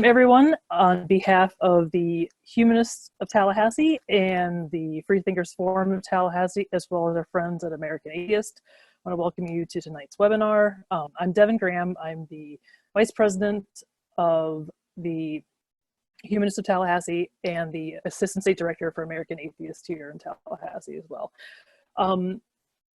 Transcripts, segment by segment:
Everyone. On behalf of the Humanists of Tallahassee and the Freethinkers Forum of Tallahassee, as well as our friends at American Atheist, I want to welcome you to tonight's webinar. I'm Devin Graham. I'm the Vice President of the Humanists of Tallahassee and the Assistant State Director for American Atheist here in Tallahassee as well. I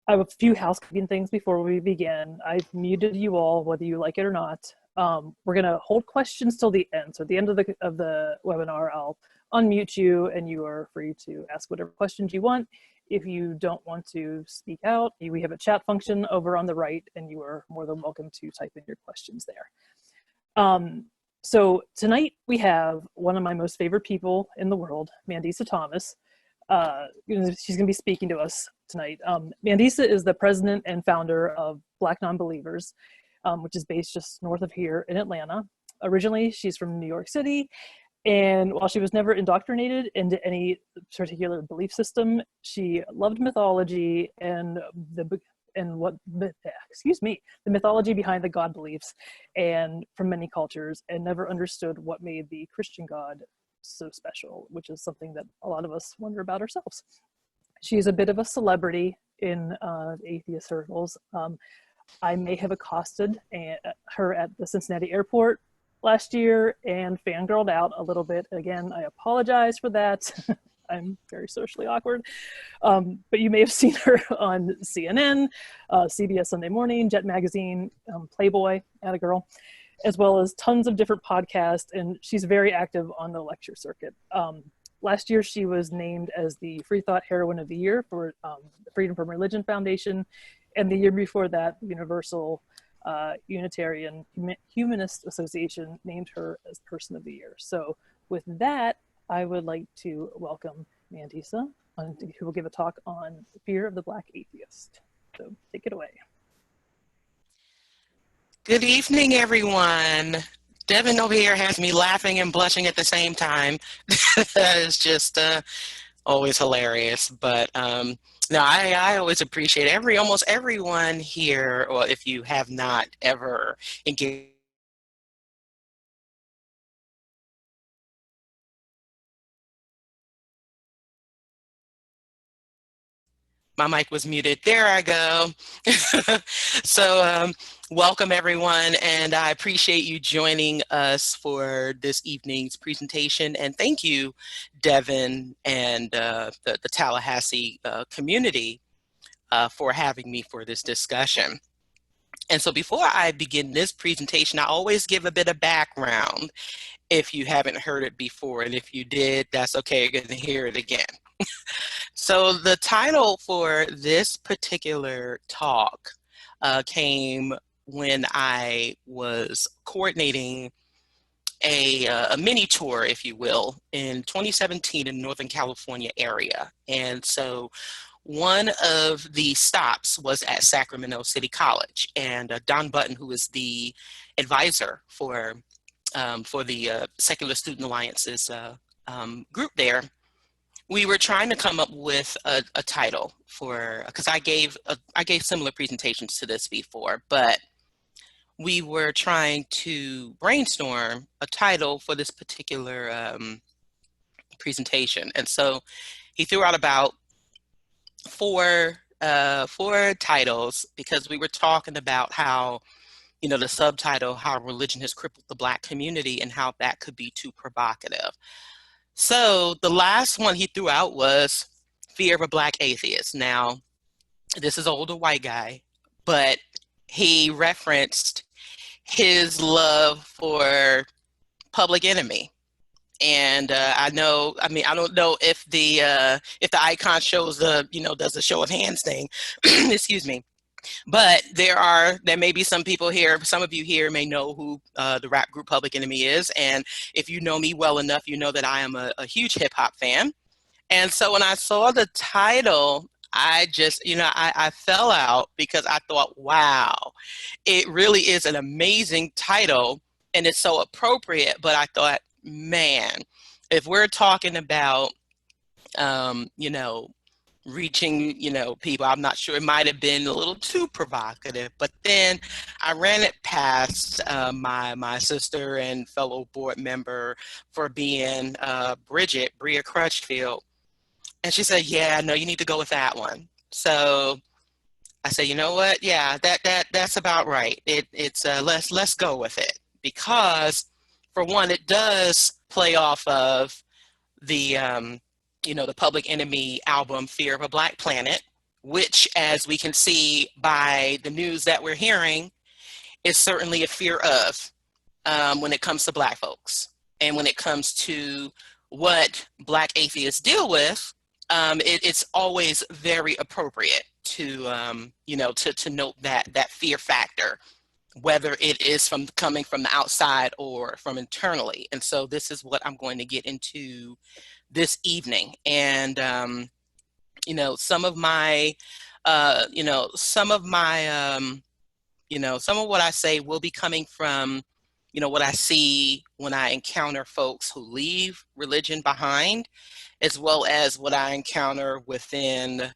have a few housekeeping things before we begin. I've muted you all, whether you like it or not. We're going to hold questions till the end. So at the end of the webinar, I'll unmute you and you are free to ask whatever questions you want. If you don't want to speak out, we have a chat function over on the right and you are more than welcome to type in your questions there. So tonight we have one of my most favorite people in the world, Mandisa Thomas. She's going to be speaking to us tonight. Mandisa is the president and founder of Black Nonbelievers, which is based just north of here in Atlanta. Originally, she's from New York City, and while she was never indoctrinated into any particular belief system, she loved mythology and the mythology behind the God beliefs, and from many cultures, and never understood what made the Christian God so special, which is something that a lot of us wonder about ourselves. She's a bit of a celebrity in atheist circles. I may have accosted her at the Cincinnati airport last year and fangirled out a little bit. Again, I apologize for that. I'm very socially awkward. But you may have seen her on CNN, CBS Sunday Morning, Jet Magazine, Playboy, Atta Girl, as well as tons of different podcasts, and she's very active on the lecture circuit. Last year, she was named as the Free Thought Heroine of the Year for the Freedom from Religion Foundation, and the year before that, Universal Unitarian Humanist Association named her as Person of the Year. So with that, I would like to welcome Mandisa, who will give a talk on the fear of the Black atheist. So take it away. Good evening, everyone. Devin over here has me laughing and blushing at the same time. That is just always hilarious. But no, I always appreciate almost everyone here, or if you have not ever engaged. My mic was muted. There I go. So welcome everyone, and I appreciate you joining us for this evening's presentation. And thank you, Devin and the Tallahassee community for having me for this discussion. And so before I begin this presentation, I always give a bit of background if you haven't heard it before. And if you did, that's okay, you're going to hear it again. So the title for this particular talk came when I was coordinating a mini tour, if you will, in 2017 in Northern California area. And so one of the stops was at Sacramento City College, and Don Button, who is the advisor for the Secular Student Alliance's group there, we were trying to come up with a title for, because I gave similar presentations to this before, but we were trying to brainstorm a title for this particular presentation. And so he threw out about four titles, because we were talking about how, you know, the subtitle, how religion has crippled the Black community and how that could be too provocative. So the last one he threw out was Fear of a Black Atheist. Now, this is an older white guy, but he referenced his love for Public Enemy. And I don't know if the icon shows does the show of hands thing, excuse me. But there may be some people here, some of you here may know who the rap group Public Enemy is. And if you know me well enough, you know that I am a huge hip hop fan. And so when I saw the title, I just, I fell out, because I thought, wow, it really is an amazing title and it's so appropriate. But I thought, man, if we're talking about, reaching, people. I'm not sure, it might have been a little too provocative, but then I ran it past my sister and fellow board member for being Bria Crutchfield. And she said, yeah, no, you need to go with that one. So I said, you know what? Yeah, that's about right. It's let's go with it, because for one, it does play off of the the Public Enemy album Fear of a Black Planet, which, as we can see by the news that we're hearing, is certainly a fear of when it comes to Black folks, and when it comes to what Black atheists deal with. It's always very appropriate to to note that fear factor, whether it is from coming from the outside or from internally. And so this is what I'm going to get into this evening. And some of my some of what I say will be coming from what I see when I encounter folks who leave religion behind, as well as what I encounter within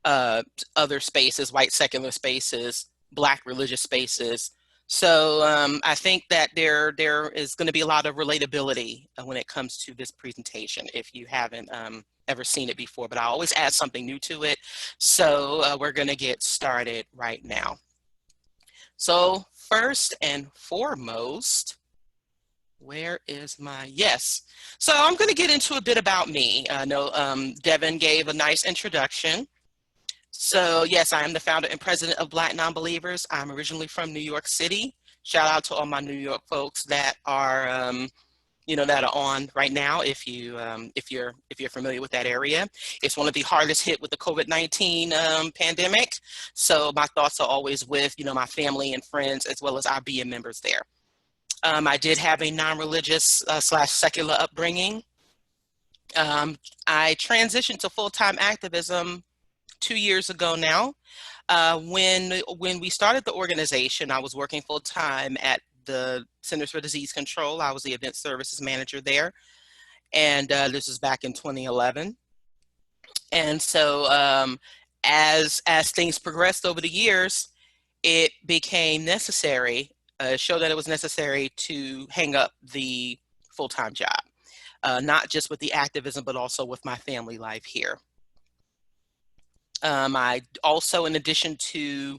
other spaces, white secular spaces, Black religious spaces. So I think that there is going to be a lot of relatability when it comes to this presentation, if you haven't ever seen it before, but I always add something new to it. So we're going to get started right now. So first and foremost, where is my, yes. So I'm going to get into a bit about me. I know Devin gave a nice introduction. So yes, I am the founder and president of Black Nonbelievers. I'm originally from New York City. Shout out to all my New York folks that are, that are on right now. If you're familiar with that area, it's one of the hardest hit with the COVID-19 pandemic. So my thoughts are always with my family and friends, as well as our BM members there. I did have a non-religious / secular upbringing. I transitioned to full-time activism 2 years ago now. When we started the organization, I was working full-time at the Centers for Disease Control. I was the event services manager there. And this was back in 2011. And so as things progressed over the years, it became necessary, showed that it was necessary to hang up the full-time job, not just with the activism, but also with my family life here. I also, in addition to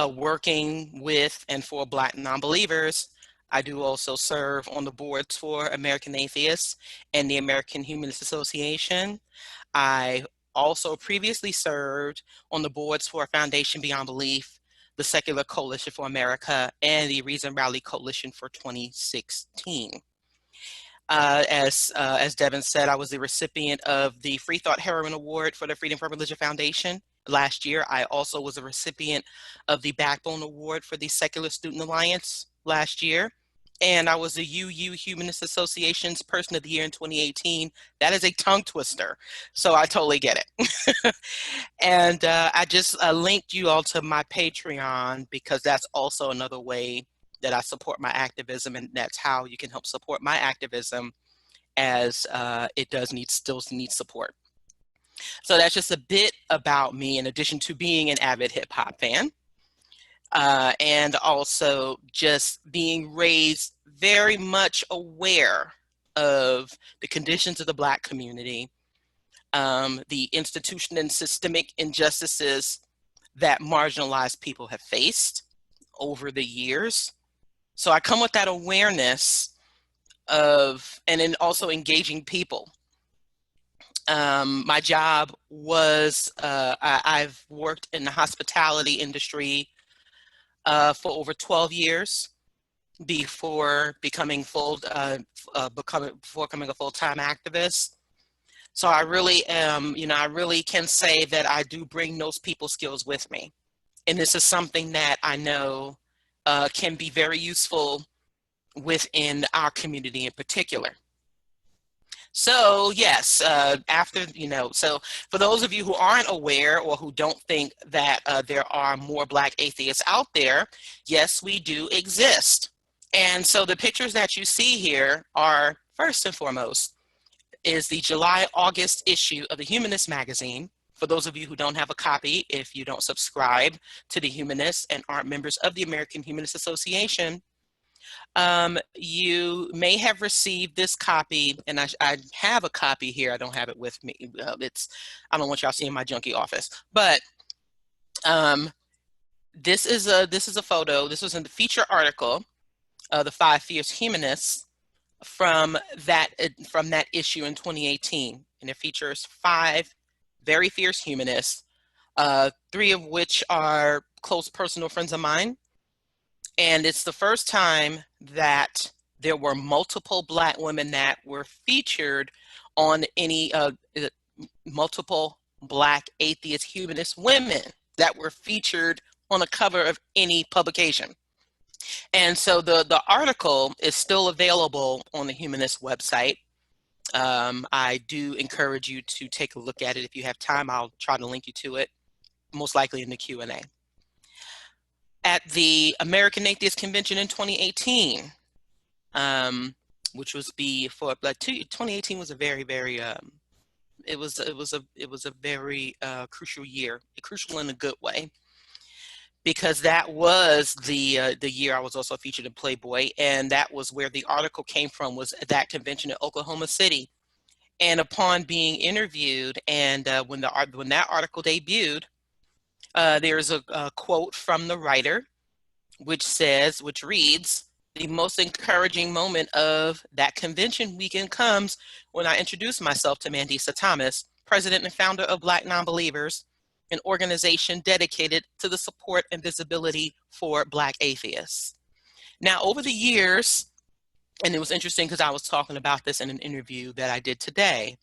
working with and for Black Nonbelievers, I do also serve on the boards for American Atheists and the American Humanists Association. I also previously served on the boards for Foundation Beyond Belief, the Secular Coalition for America, and the Reason Rally Coalition for 2016. As Devin said, I was the recipient of the Free Thought Heroine Award for the Freedom from Religion Foundation last year. I also was a recipient of the Backbone Award for the Secular Student Alliance last year. And I was the UU Humanist Association's Person of the Year in 2018. That is a tongue twister, so I totally get it. And I just linked you all to my Patreon, because that's also another way that I support my activism, and that's how you can help support my activism, as it still needs support. So that's just a bit about me, in addition to being an avid hip hop fan, and also just being raised very much aware of the conditions of the Black community, the institutional and systemic injustices that marginalized people have faced over the years. So I come with that awareness of, and then also engaging people. My job was, I've worked in the hospitality industry for over 12 years before becoming becoming a full-time activist. So I really am, I really can say that I do bring those people skills with me. And this is something that I know can be very useful within our community in particular. So yes, so for those of you who aren't aware, or who don't think that there are more Black atheists out there, yes, we do exist. And so the pictures that you see here are, first and foremost, is the July-August issue of the Humanist magazine. For those of you who don't have a copy, if you don't subscribe to the Humanists and aren't members of the American Humanist Association, you may have received this copy, and I have a copy here. I don't have it with me. I don't want y'all seeing my junky office, but this is a photo. This was in the feature article, the 5 Fierce Humanists, from that issue in 2018, and it features 5 very fierce humanists, 3 of which are close personal friends of mine. And it's the first time that there were multiple Black women that were featured on any multiple Black atheist humanist women that were featured on the cover of any publication. And so the article is still available on the Humanist website. I do encourage you to take a look at it. If you have time, I'll try to link you to it, most likely in the Q&A. At the American Atheist Convention in 2018, which was before, like 2018 was a very, very, it was a very crucial year, crucial in a good way, because that was the year I was also featured in Playboy, and that was where the article came from, was at that convention in Oklahoma City. And upon being interviewed, and when that article debuted, there's a quote from the writer, which reads, "The most encouraging moment of that convention weekend comes when I introduced myself to Mandisa Thomas, president and founder of Black Nonbelievers, an organization dedicated to the support and visibility for Black atheists." Now, over the years, and it was interesting because I was talking about this in an interview that I did today,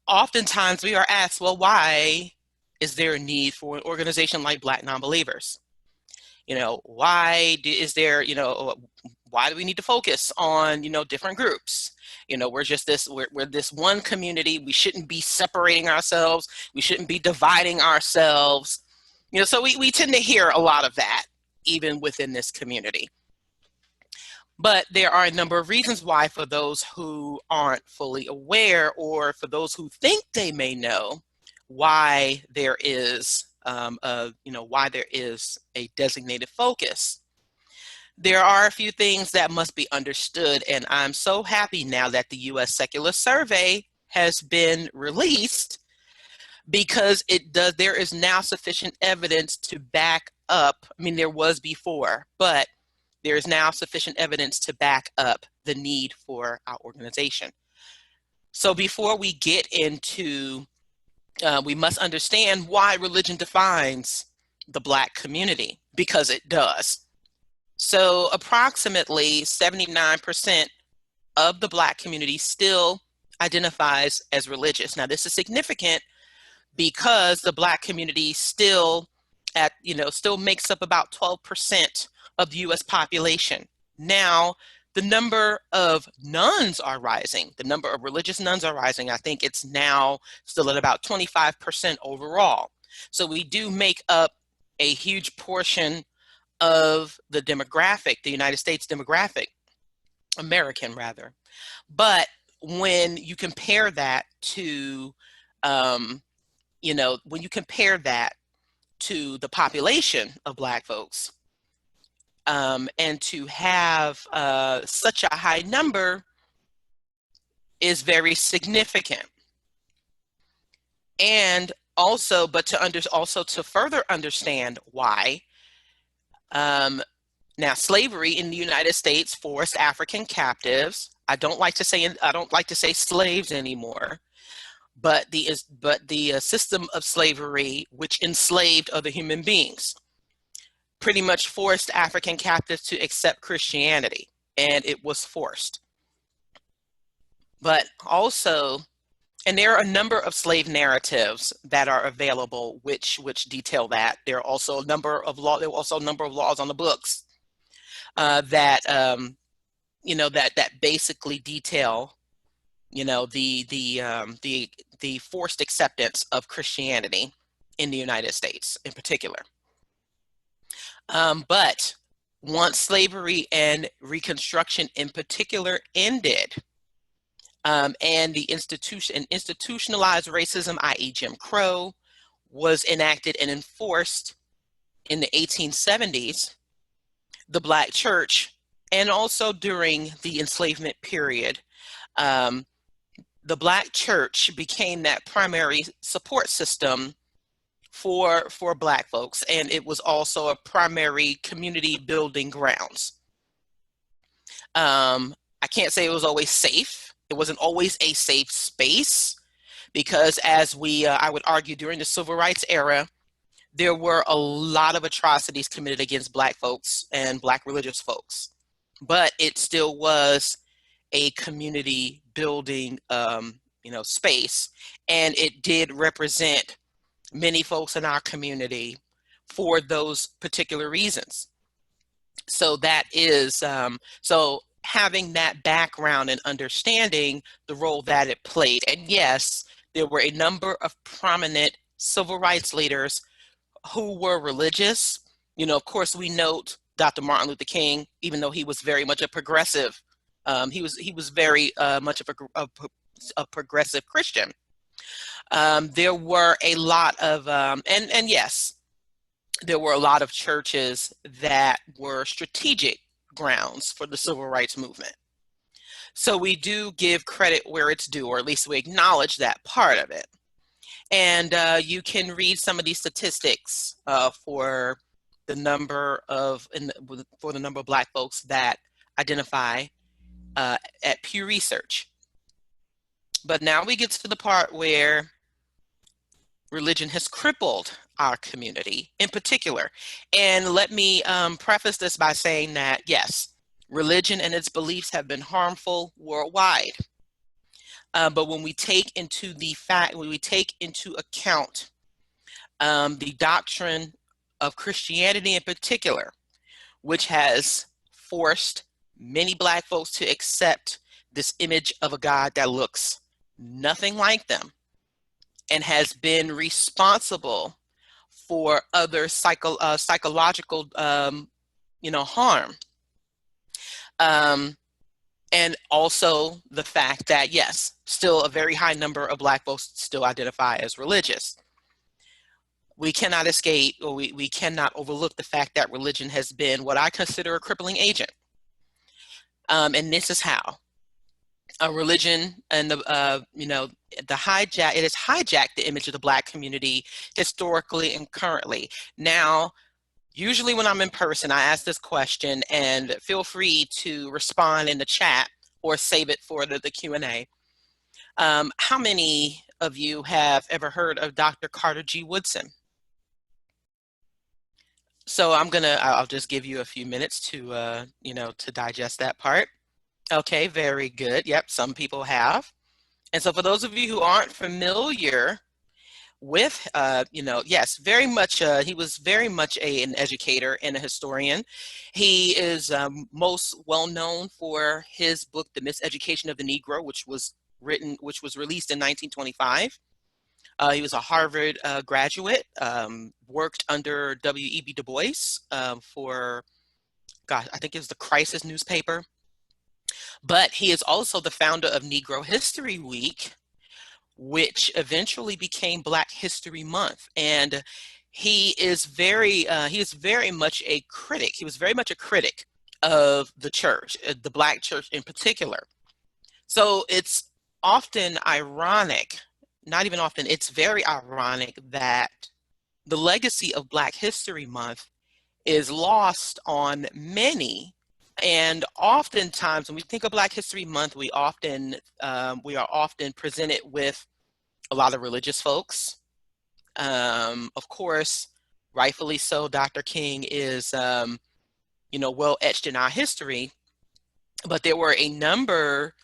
oftentimes we are asked, well, why is there a need for an organization like Black Nonbelievers? Why do we need to focus on, different groups? We're this one community. We shouldn't be separating ourselves. We shouldn't be dividing ourselves. So we tend to hear a lot of that, even within this community. But there are a number of reasons why, for those who aren't fully aware, or for those who think they may know, why there is a designated focus. There are a few things that must be understood, and I'm so happy now that the U.S. Secular Survey has been released, because there is now sufficient evidence to back up. I mean, there was before, but there is now sufficient evidence to back up the need for our organization. So before we get into, we must understand why religion defines the Black community, because it does. So approximately 79% of the Black community still identifies as religious. Now, this is significant because the Black community still makes up about 12% of the US population. Now, the number of nuns are rising. The number of religious nuns are rising. I think it's now still at about 25% overall. So we do make up a huge portion of the demographic, the United States demographic, American rather. But when you compare that to, when you compare that to the population of Black folks, and to have such a high number is very significant. And also, to further understand why, now slavery in the United States forced African captives. I don't like to say slaves anymore, but the system of slavery, which enslaved other human beings, pretty much forced African captives to accept Christianity, and it was forced. But also, and there are a number of slave narratives that are available which detail that. There are also a number of laws on the books that basically detail the forced acceptance of Christianity in the United States in particular. But once slavery and Reconstruction in particular ended, and the institutionalized racism, i.e. Jim Crow, was enacted and enforced in the 1870s, the Black church, and also during the enslavement period, um, the Black church became that primary support system for Black folks, and it was also a primary community building grounds. I can't say it was always safe. It wasn't always a safe space because, as I would argue, during the Civil Rights era, there were a lot of atrocities committed against Black folks and Black religious folks, but it still was a community building, space, and it did represent many folks in our community for those particular reasons. So that is, so having that background and understanding the role that it played. And yes, there were a number of prominent civil rights leaders who were religious. Of course, we note Dr. Martin Luther King, even though he was very much a progressive, he was very much of a progressive Christian. There were a lot of, and yes, there were a lot of churches that were strategic grounds for the civil rights movement. So we do give credit where it's due, or at least we acknowledge that part of it. And you can read some of these statistics for the number of Black folks that identify at Pew Research. But now we get to the part where religion has crippled our community in particular. And let me preface this by saying that, yes, religion and its beliefs have been harmful worldwide. But when we take into account the doctrine of Christianity in particular, which has forced many Black folks to accept this image of a God that looks nothing like them and has been responsible for other psychological harm. And also the fact that, yes, still a very high number of Black folks still identify as religious. We cannot escape, or we cannot overlook the fact that religion has been what I consider a crippling agent. And this is how. A religion and it has hijacked the image of the Black community historically and currently. Now, usually when I'm in person, I ask this question, and feel free to respond in the chat or save it for the Q&A. How many of you have ever heard of Dr. Carter G. Woodson? So I'll just give you a few minutes to, to digest that part. Okay, very good. Yep, some people have. And so for those of you who aren't familiar with, yes, very much, he was very much an educator and a historian. He is most well known for his book, The Miseducation of the Negro, which was released in 1925. He was a Harvard graduate, worked under W.E.B. Du Bois for, gosh, I think it was the Crisis newspaper. But he is also the founder of Negro History Week, which eventually became Black History Month. And he is very much a critic. He was very much a critic of the church, the Black church in particular. So it's often ironic, not even often, it's very ironic that the legacy of Black History Month is lost on many. And oftentimes when we think of Black History Month, we are often presented with a lot of religious folks. Of course, rightfully so, Dr. King is, well etched in our history, but there were a number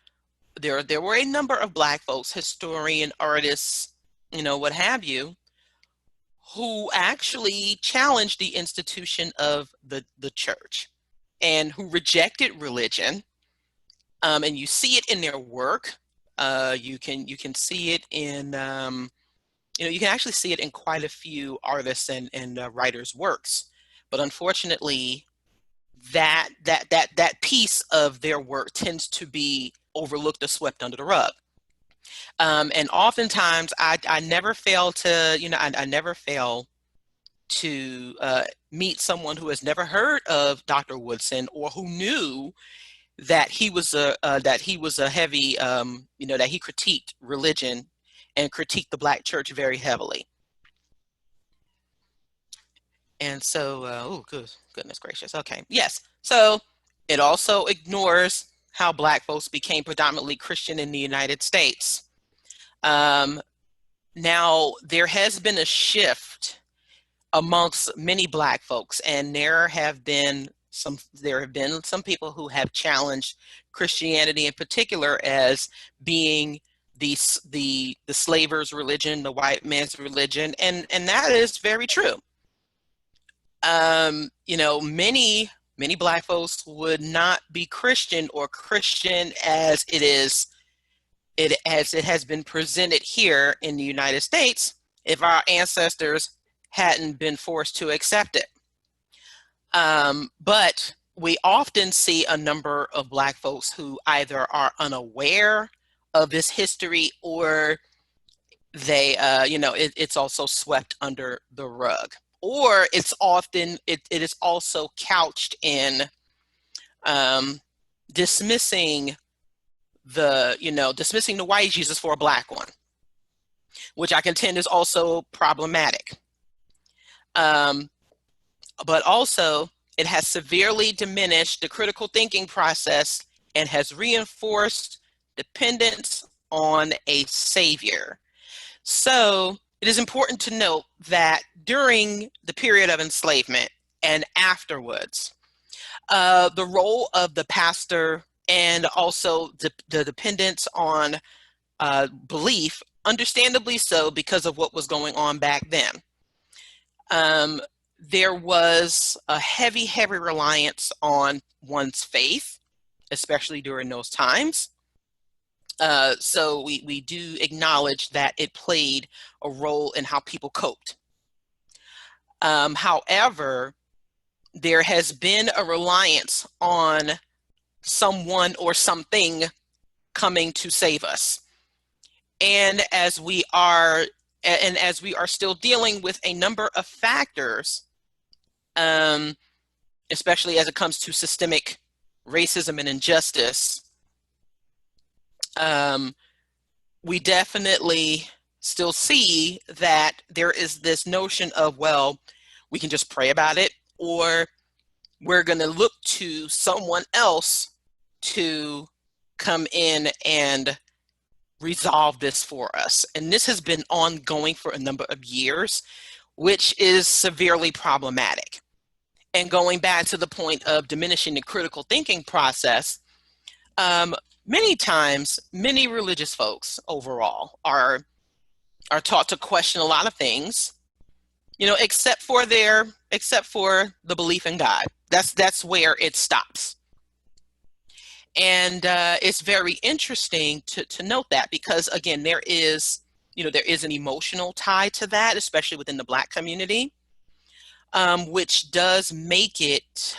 of Black folks, historian, artists, what have you, who actually challenged the institution of the church and who rejected religion. And you see it in their work. You can see it in, you can actually see it in quite a few artists and writers' works. But unfortunately, that piece of their work tends to be overlooked or swept under the rug. And oftentimes I never fail to, I never fail to meet someone who has never heard of Dr. Woodson, or who knew that he was a heavy, that he critiqued religion and critiqued the Black church very heavily. And so, oh, goodness gracious. Okay, yes. So it also ignores how Black folks became predominantly Christian in the United States. Now, there has been a shift amongst many Black folks, and there have been some people who have challenged Christianity in particular as being the slavers' religion, the white man's religion, and that is very true. Many Black folks would not be Christian or Christian as it has been presented here in the United States if our ancestors hadn't been forced to accept it. But we often see a number of Black folks who either are unaware of this history, or they, it's also swept under the rug. Or it's often, it is also couched in dismissing the white Jesus for a Black one, which I contend is also problematic. But also, it has severely diminished the critical thinking process and has reinforced dependence on a savior. So it is important to note that during the period of enslavement and afterwards, the role of the pastor and also the dependence on belief, understandably so because of what was going on back then. There was a heavy reliance on one's faith, especially during those times. So we do acknowledge that it played a role in how people coped. However, there has been a reliance on someone or something coming to save us. And as we are still dealing with a number of factors, especially as it comes to systemic racism and injustice, we definitely still see that there is this notion of, well, we can just pray about it, or we're going to look to someone else to come in and resolve this for us. And this has been ongoing for a number of years, which is severely problematic. And going back to the point of diminishing the critical thinking process, many times, many religious folks overall are taught to question a lot of things, except for the belief in God. That's where it stops. And it's very interesting to note that, because again, there is an emotional tie to that, especially within the Black community, which does make it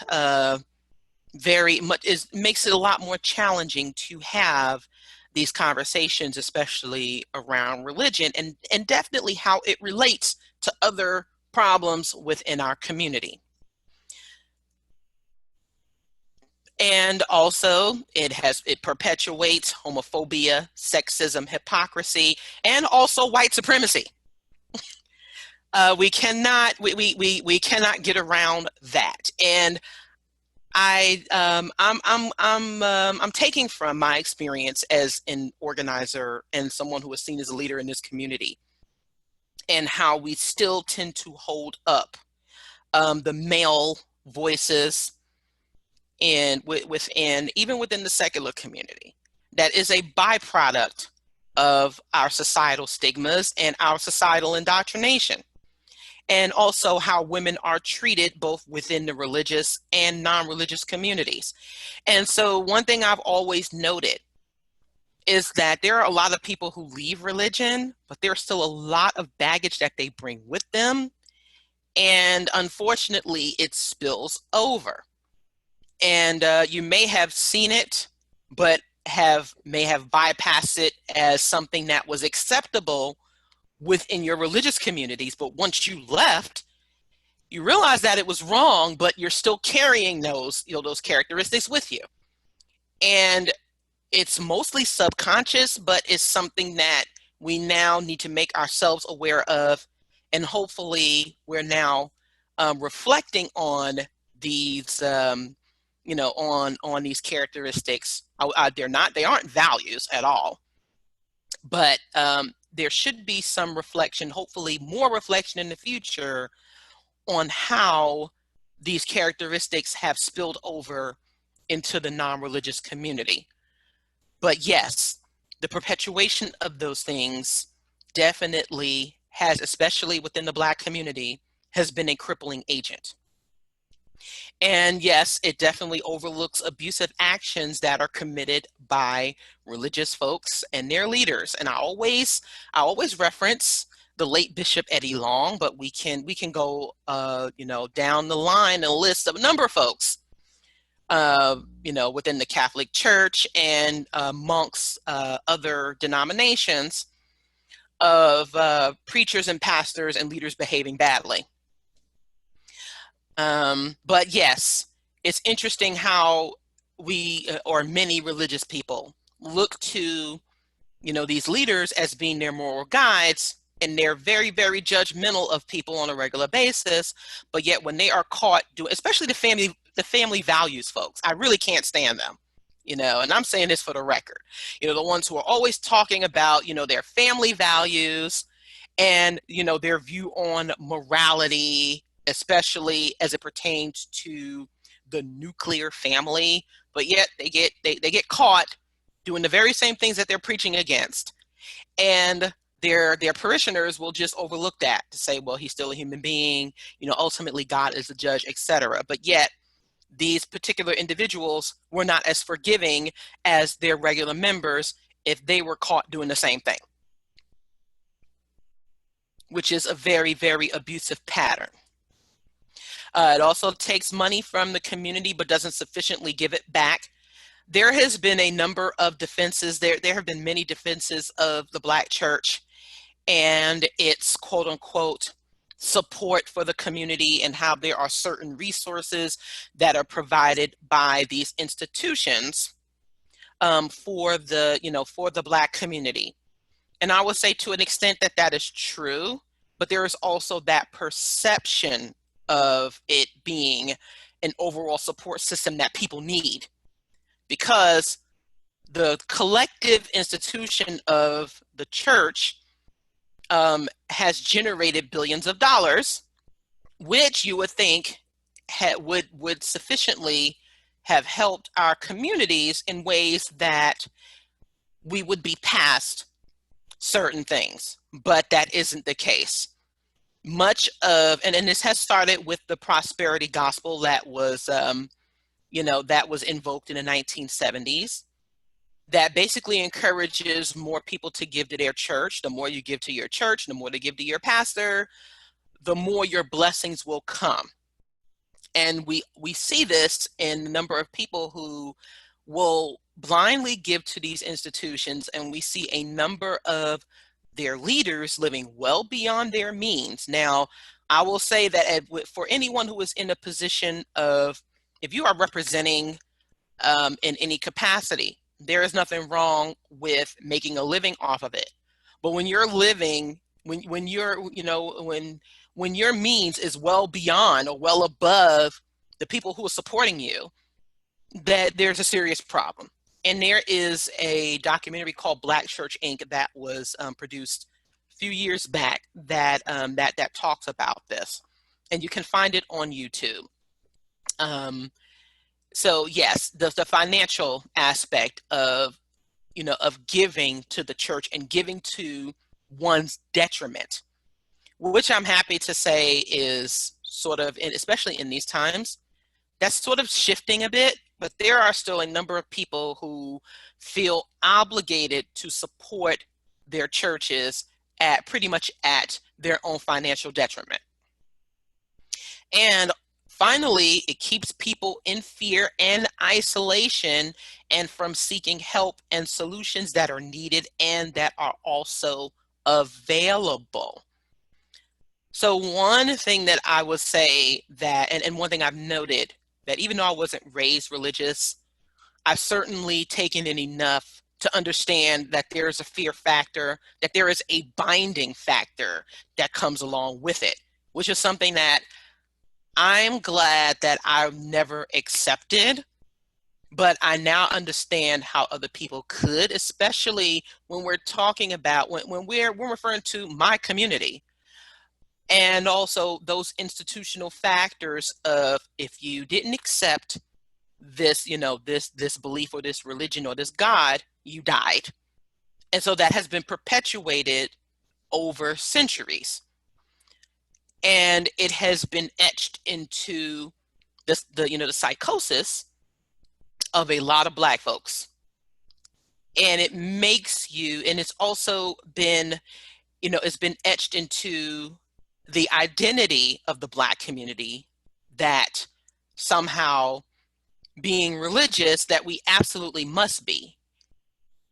makes it a lot more challenging to have these conversations, especially around religion, and definitely how it relates to other problems within our community. And also, it perpetuates homophobia, sexism, hypocrisy, and also white supremacy. We cannot get around that. And I'm taking from my experience as an organizer and someone who is seen as a leader in this community, and how we still tend to hold up the male voices even within the secular community. That is a byproduct of our societal stigmas and our societal indoctrination, and also how women are treated both within the religious and non-religious communities. And so one thing I've always noted is that there are a lot of people who leave religion, but there's still a lot of baggage that they bring with them. And unfortunately, it spills over. And you may have seen it, but may have bypassed it as something that was acceptable within your religious communities. But once you left, you realize that it was wrong, but you're still carrying those, those characteristics with you. And it's mostly subconscious, but it's something that we now need to make ourselves aware of. And hopefully we're now reflecting on these, on these characteristics. They aren't values at all, but there should be some reflection, hopefully more reflection in the future, on how these characteristics have spilled over into the non-religious community. But yes, the perpetuation of those things definitely has, especially within the Black community, has been a crippling agent. And yes, it definitely overlooks abusive actions that are committed by religious folks and their leaders. And I always reference the late Bishop Eddie Long, but we can go down the line and list of a number of folks within the Catholic Church and amongst other denominations of preachers and pastors and leaders behaving badly. But yes, it's interesting how we, or many religious people, look to, these leaders as being their moral guides, and they're very, very judgmental of people on a regular basis. But yet when they are caught doing, especially the family values folks, I really can't stand them, and I'm saying this for the record, the ones who are always talking about, their family values and, their view on morality, especially as it pertains to the nuclear family, but yet they get caught doing the very same things that they're preaching against. And their parishioners will just overlook that to say, well, he's still a human being, ultimately God is the judge, etc. But yet these particular individuals were not as forgiving as their regular members if they were caught doing the same thing, which is a very, very abusive pattern. It also takes money from the community, but doesn't sufficiently give it back. There has been a number of defenses. There have been many defenses of the Black church and its quote unquote support for the community, and how there are certain resources that are provided by these institutions for the Black community. And I would say to an extent that is true, but there is also that perception of it being an overall support system that people need, because the collective institution of the church has generated billions of dollars, which you would think would sufficiently have helped our communities in ways that we would be past certain things, but that isn't the case. Much of, and this has started with the prosperity gospel that was, that was invoked in the 1970s, that basically encourages more people to give to their church. The more you give to your church, the more they give to your pastor, the more your blessings will come. And we see this in the number of people who will blindly give to these institutions, and we see a number of their leaders living well beyond their means. Now, I will say that for anyone who is in a position of, if you are representing in any capacity, there is nothing wrong with making a living off of it. But when you're living, when your means is well beyond or well above the people who are supporting you, that there's a serious problem. And there is a documentary called Black Church Inc. that was produced a few years back that talks about this, and you can find it on YouTube. So yes, the financial aspect of giving to the church and giving to one's detriment, which I'm happy to say is sort of, especially in these times, that's sort of shifting a bit. But there are still a number of people who feel obligated to support their churches pretty much at their own financial detriment. And Finally, it keeps people in fear and isolation and from seeking help and solutions that are needed and that are also available. So one thing that I would say that, and one thing I've noted, that even though I wasn't raised religious, I've certainly taken in enough to understand that there is a fear factor, that there is a binding factor that comes along with it, which is something that I'm glad that I've never accepted, but I now understand how other people could, especially when we're talking about, when we're referring to my community. And also those institutional factors of, if you didn't accept this, this belief or this religion or this God, you died. And so that has been perpetuated over centuries. And it has been etched into the psychosis of a lot of Black folks. And it makes you, and it's also been, it's been etched into the identity of the Black community, that somehow being religious, that we absolutely must be.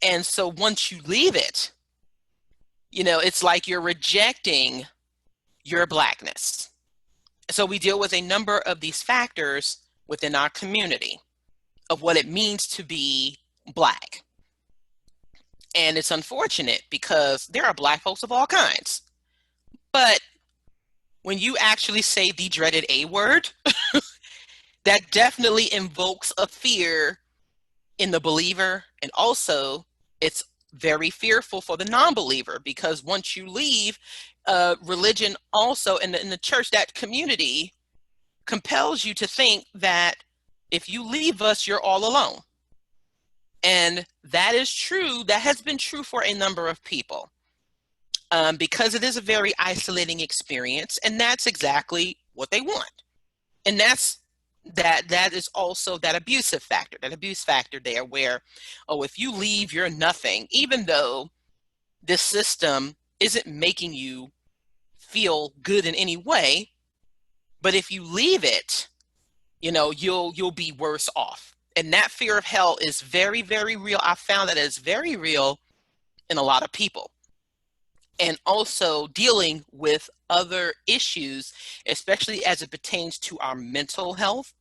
And so once you leave it, it's like you're rejecting your Blackness. So we deal with a number of these factors within our community of what it means to be Black. And it's unfortunate because there are Black folks of all kinds. But when you actually say the dreaded A word, that definitely invokes a fear in the believer. And also, it's very fearful for the non-believer, because once you leave, religion also in the church, that community compels you to think that if you leave us, you're all alone. And that is true. That has been true for a number of people, because it is a very isolating experience, and that's exactly what they want. And that is also that abuse factor there, where, oh, if you leave, you're nothing, even though this system isn't making you feel good in any way. But if you leave it, you'll be worse off. And that fear of hell is very, very real. I found that it's very real in a lot of people. And also dealing with other issues, especially as it pertains to our mental health,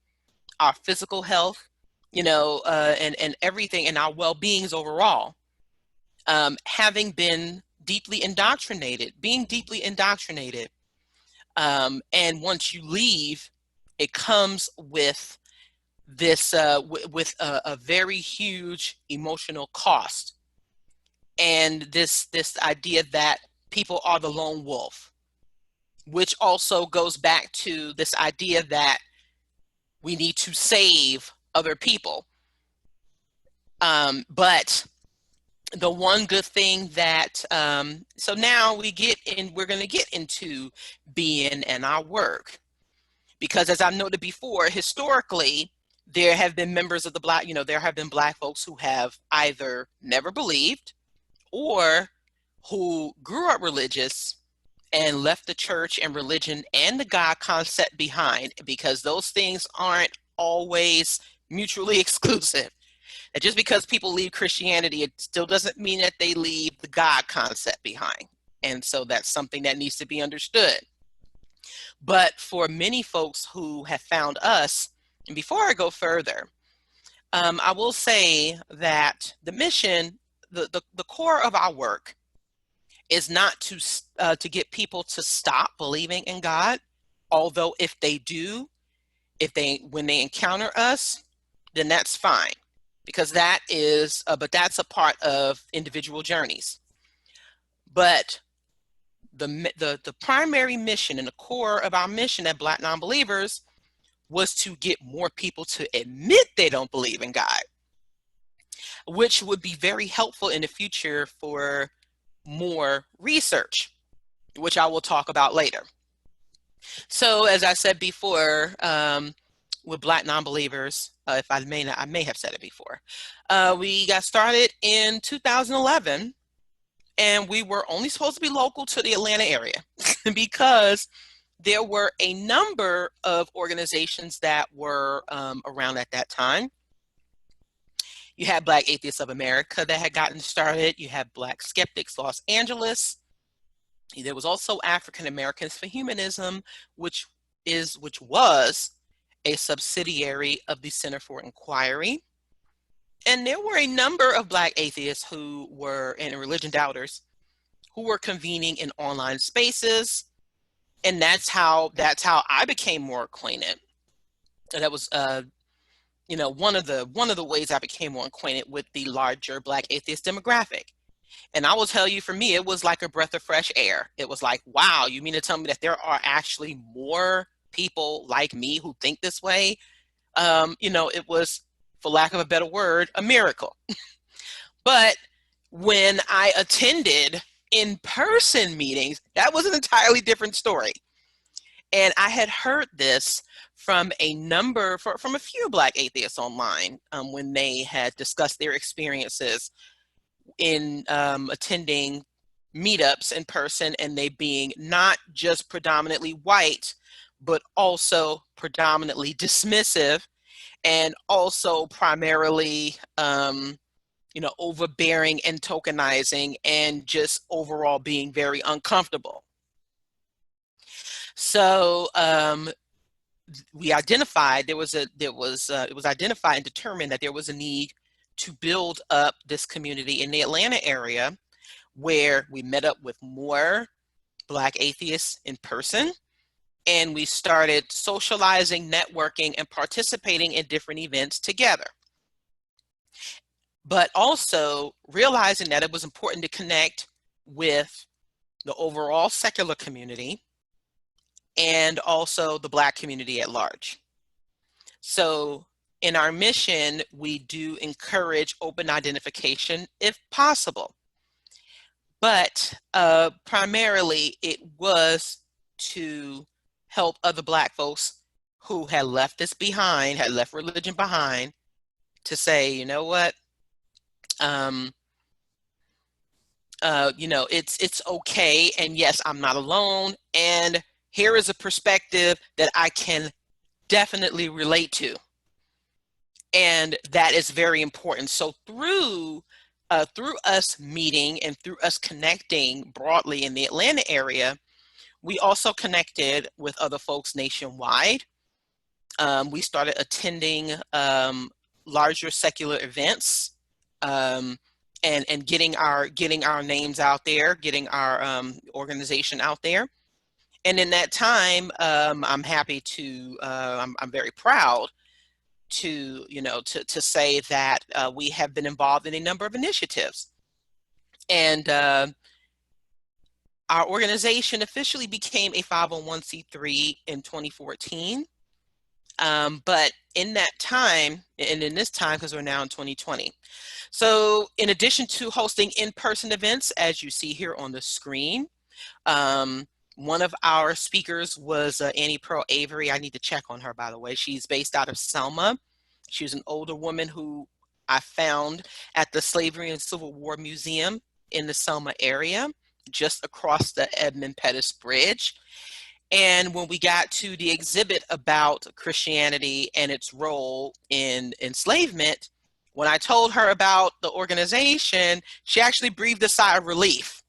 our physical health, and everything, and our well-beings overall. Having been being deeply indoctrinated, and once you leave, it comes with this, with a very huge emotional cost, and this idea that people are the lone wolf, which also goes back to this idea that we need to save other people. But the one good thing that, so now we're going to get into being and our work, because as I've noted before, historically, there have been members of the Black, there have been Black folks who have either never believed or who grew up religious and left the church and religion and the God concept behind, because those things aren't always mutually exclusive. And just because people leave Christianity, it still doesn't mean that they leave the God concept behind. And so that's something that needs to be understood. But for many folks who have found us, and before I go further, I will say that the mission, the core of our work is not to get people to stop believing in God. Although if they do, when they encounter us, then that's fine, because but that's a part of individual journeys. But the primary mission and the core of our mission at Black Nonbelievers was to get more people to admit they don't believe in God, which would be very helpful in the future for more research, which I will talk about later. So as I said before, with Black Nonbelievers, if I may have said it before, we got started in 2011, and we were only supposed to be local to the Atlanta area because there were a number of organizations that were around at that time. You had Black Atheists of America that had gotten started. You had Black Skeptics Los Angeles. There was also African Americans for Humanism, which was a subsidiary of the Center for Inquiry. And there were a number of Black atheists who were, and religion doubters, who were convening in online spaces. And that's how I became more acquainted. And that was one of the ways I became more acquainted with the larger Black atheist demographic. And I will tell you, for me, it was like a breath of fresh air. It was like, wow, you mean to tell me that there are actually more people like me who think this way? It was, for lack of a better word, a miracle. But when I attended in-person meetings, that was an entirely different story. And I had heard this from from a few Black atheists online when they had discussed their experiences in attending meetups in person, and they being not just predominantly white, but also predominantly dismissive, and also primarily overbearing and tokenizing, and just overall being very uncomfortable. So we identified it was identified and determined that there was a need to build up this community in the Atlanta area, where we met up with more Black atheists in person, and we started socializing, networking, and participating in different events together. But also realizing that it was important to connect with the overall secular community and also the Black community at large. So in our mission, we do encourage open identification if possible. But primarily it was to help other Black folks who had left this behind, had left religion behind, to say, you know what, it's okay, and yes, I'm not alone, and here is a perspective that I can definitely relate to. And that is very important. So through us meeting and through us connecting broadly in the Atlanta area, we also connected with other folks nationwide. We started attending larger secular events, and getting our names out there, getting our organization out there. And in that time, I'm happy to, I'm very proud to say that we have been involved in a number of initiatives. And our organization officially became a 501c3 in 2014. But in that time, and in this time, because we're now in 2020. So in addition to hosting in-person events, as you see here on the screen, one of our speakers was Annie Pearl Avery. I need to check on her, by the way. She's based out of Selma. She was an older woman who I found at the Slavery and Civil War Museum in the Selma area, just across the Edmund Pettus Bridge. And when we got to the exhibit about Christianity and its role in enslavement, when I told her about the organization, she actually breathed a sigh of relief.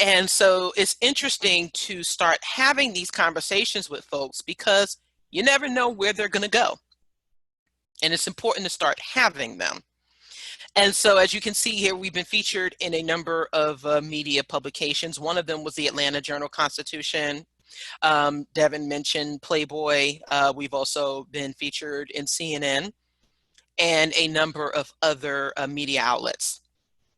And so it's interesting to start having these conversations with folks, because you never know where they're going to go. And it's important to start having them. And so as you can see here, we've been featured in a number of media publications. One of them was the Atlanta Journal-Constitution. Devin mentioned Playboy. We've also been featured in CNN and a number of other media outlets.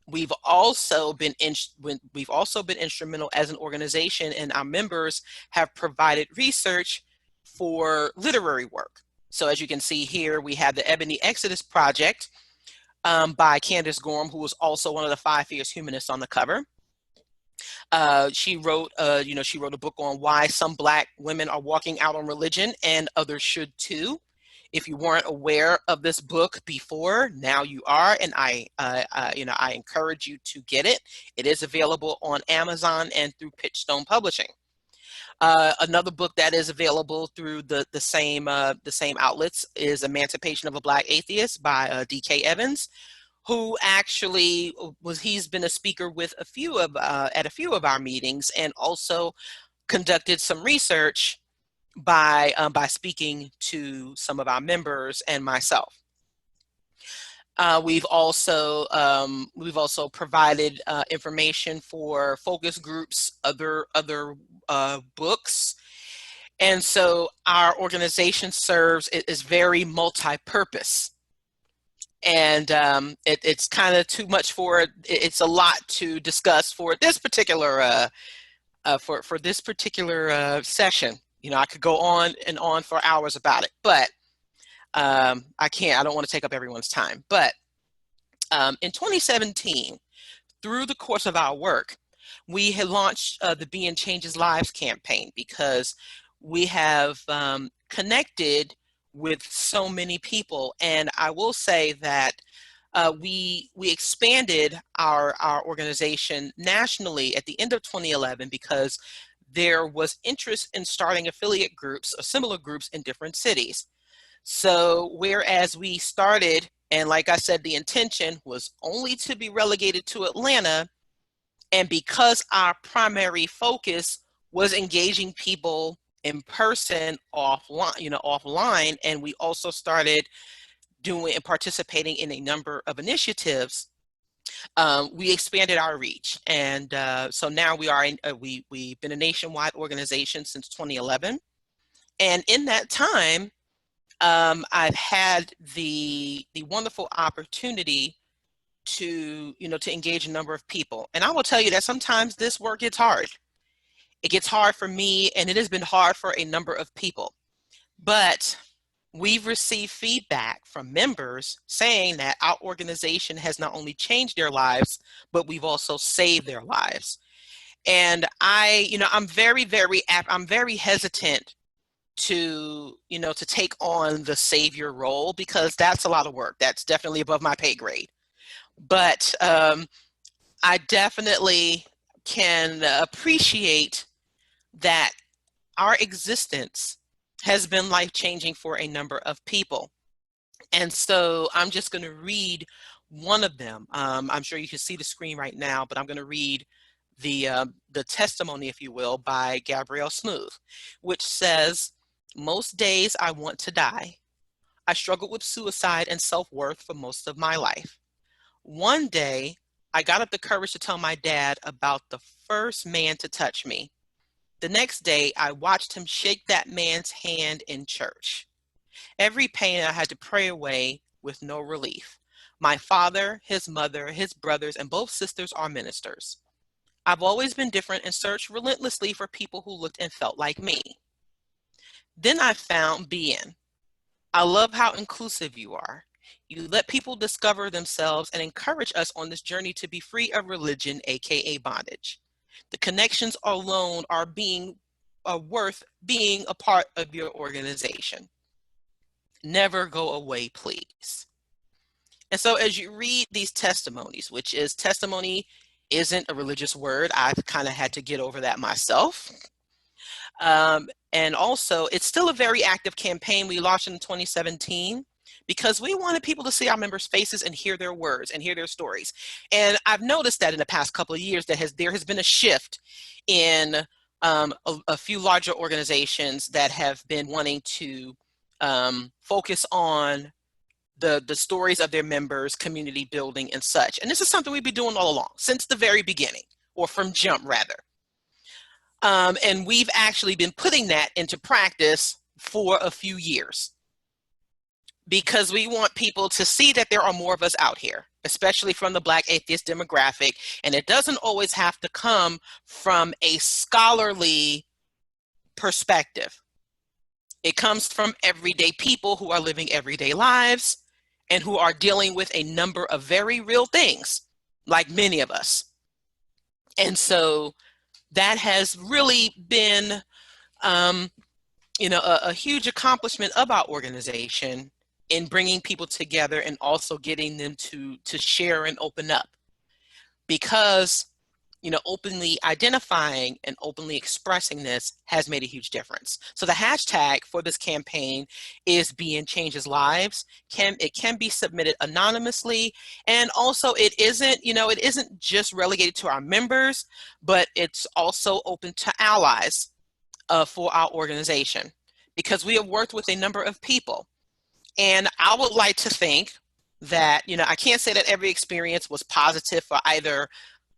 We've also been instrumental as an organization, and our members have provided research for literary work. So as you can see here, we have the Ebony Exodus Project by Candace Gorham, who was also one of the 5 fierce humanists on the cover. She wrote a book on why some Black women are walking out on religion, and others should too. If you weren't aware of this book before, now you are, and I encourage you to get it. It is available on Amazon and through Pitchstone Publishing. Another book that is available through the same outlets is Emancipation of a Black Atheist by D.K. Evans, who actually he's been a speaker with a few of at a few of our meetings, and also conducted some research by speaking to some of our members and myself. We've also provided information for focus groups, other books, and so our organization is very multi-purpose, and it's kind of too much it's a lot to discuss for this particular session. You know, I could go on and on for hours about it, but I can't. I don't want to take up everyone's time. But in 2017, through the course of our work, we had launched the Being Changes Lives campaign, because we have connected with so many people. And I will say that we expanded our organization nationally at the end of 2011, because there was interest in starting affiliate groups or similar groups in different cities. So whereas we started, and like I said, the intention was only to be relegated to Atlanta, and because our primary focus was engaging people in person, offline, and we also started doing and participating in a number of initiatives, we expanded our reach. And so now we've been a nationwide organization since 2011. And in that time, I've had the wonderful opportunity to engage a number of people. And I will tell you that sometimes this work gets hard. It gets hard for me, and it has been hard for a number of people. But we've received feedback from members saying that our organization has not only changed their lives, but we've also saved their lives. And I'm very hesitant to take on the savior role, because that's a lot of work. That's definitely above my pay grade. But I definitely can appreciate that our existence has been life-changing for a number of people. And so I'm just going to read one of them. I'm sure you can see the screen right now, but I'm going to read the testimony, if you will, by Gabrielle Smooth, which says, "Most days I want to die. I struggled with suicide and self-worth for most of my life. One day, I got up the courage to tell my dad about the first man to touch me. The next day, I watched him shake that man's hand in church. Every pain I had to pray away with no relief. My father, his mother, his brothers, and both sisters are ministers. I've always been different and searched relentlessly for people who looked and felt like me. Then I found Being. I love how inclusive you are. You let people discover themselves and encourage us on this journey to be free of religion, aka bondage. The connections alone are worth being a part of your organization. Never go away, please." And so as you read these testimonies, which is testimony isn't a religious word, I've kind of had to get over that myself. And also, it's still a very active campaign. We launched in 2017 because we wanted people to see our members' faces and hear their words and hear their stories. And I've noticed that in the past couple of years, there has been a shift in a few larger organizations that have been wanting to focus on the stories of their members, community building, and such. And this is something we've been doing all along, since the very beginning, or from jump, rather. And we've actually been putting that into practice for a few years, because we want people to see that there are more of us out here, especially from the Black atheist demographic. And it doesn't always have to come from a scholarly perspective. It comes from everyday people who are living everyday lives and who are dealing with a number of very real things, like many of us. And so that has really been a huge accomplishment of our organization in bringing people together and also getting them to share and open up. Because openly identifying and openly expressing this has made a huge difference. So the hashtag for this campaign is Being Changes Lives. It can be submitted anonymously, and also it isn't just relegated to our members, but it's also open to allies for our organization, because we have worked with a number of people. And I would like to think that, I can't say that every experience was positive for either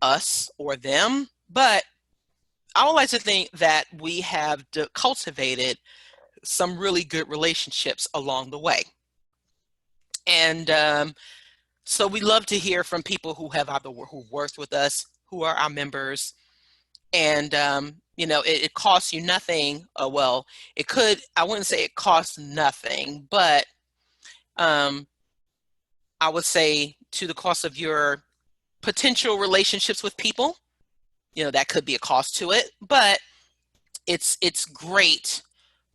us or them, but I would like to think that we have cultivated some really good relationships along the way. And so we love to hear from people who have who worked with us, who are our members. And it costs you nothing. Well, I wouldn't say it costs nothing, but I would say to the cost of your potential relationships with people, that could be a cost to it, but it's great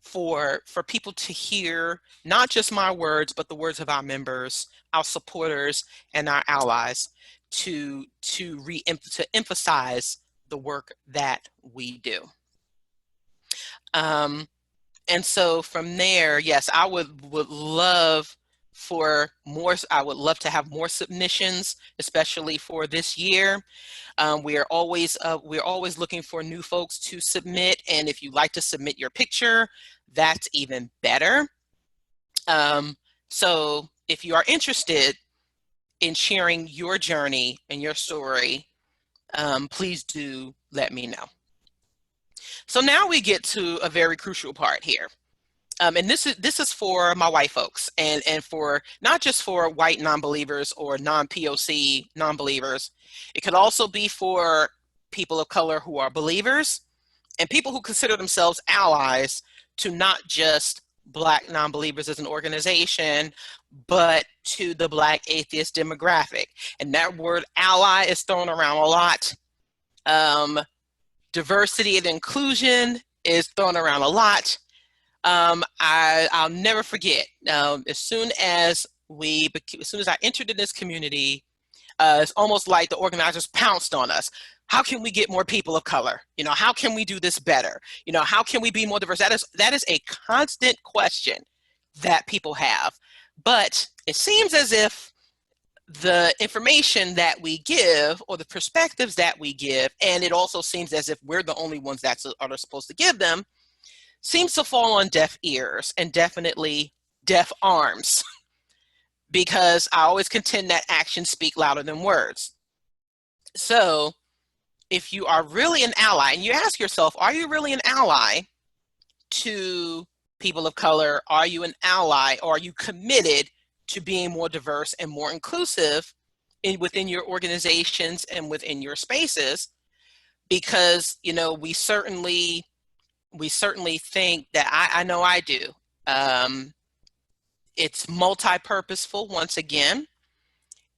for people to hear not just my words, but the words of our members, our supporters, and our allies to emphasize the work that we do. And so from there, yes, I would love for more. I would love to have more submissions, especially for this year. We're always looking for new folks to submit, and if you'd like to submit your picture, that's even better. So if you are interested in sharing your journey and your story, please do let me know. So now we get to a very crucial part here. And this is for my white folks, and for not just for white non-believers or non-POC non-believers. It could also be for people of color who are believers, and people who consider themselves allies to not just Black non-believers as an organization, but to the Black atheist demographic. And that word ally is thrown around a lot. Diversity and inclusion is thrown around a lot. I'll never forget, as soon as I entered in this community, it's almost like the organizers pounced on us. How can we get more people of color? How can we do this better? How can we be more diverse? That is a constant question that people have. But it seems as if the information that we give, or the perspectives that we give, and it also seems as if we're the only ones that are supposed to give them, seems to fall on deaf ears, and definitely deaf arms, because I always contend that actions speak louder than words. So if you are really an ally, and you ask yourself, are you really an ally to people of color? Are you an ally, or are you committed to being more diverse and more inclusive within your organizations and within your spaces? Because, we certainly think that, I know I do. It's multi-purposeful. Once again,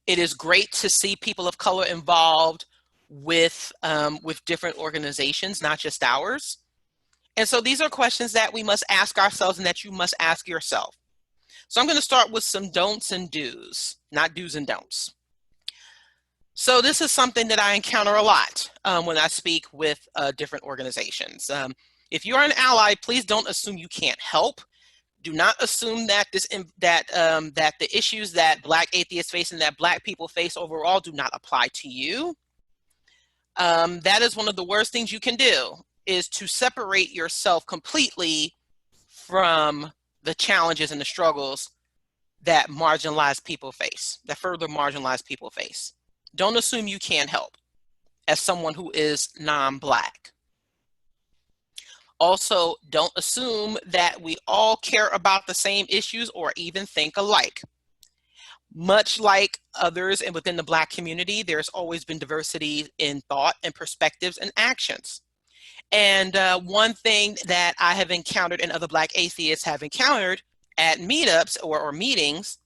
it is great to see people of color involved with different organizations, not just ours. And so these are questions that we must ask ourselves, and that you must ask yourself. So I'm going to start with some don'ts and do's, not do's and don'ts. So this is something that I encounter a lot when I speak with different organizations. If you're an ally, please don't assume you can't help. Do not assume that that the issues that Black atheists face and that Black people face overall do not apply to you. That is one of the worst things you can do, is to separate yourself completely from the challenges and the struggles that marginalized people face, that further marginalized people face. Don't assume you can't help as someone who is non-Black. Also, don't assume that we all care about the same issues or even think alike. Much like others and within the Black community, there's always been diversity in thought and perspectives and actions. And one thing that I have encountered, and other Black atheists have encountered at meetups or meetings,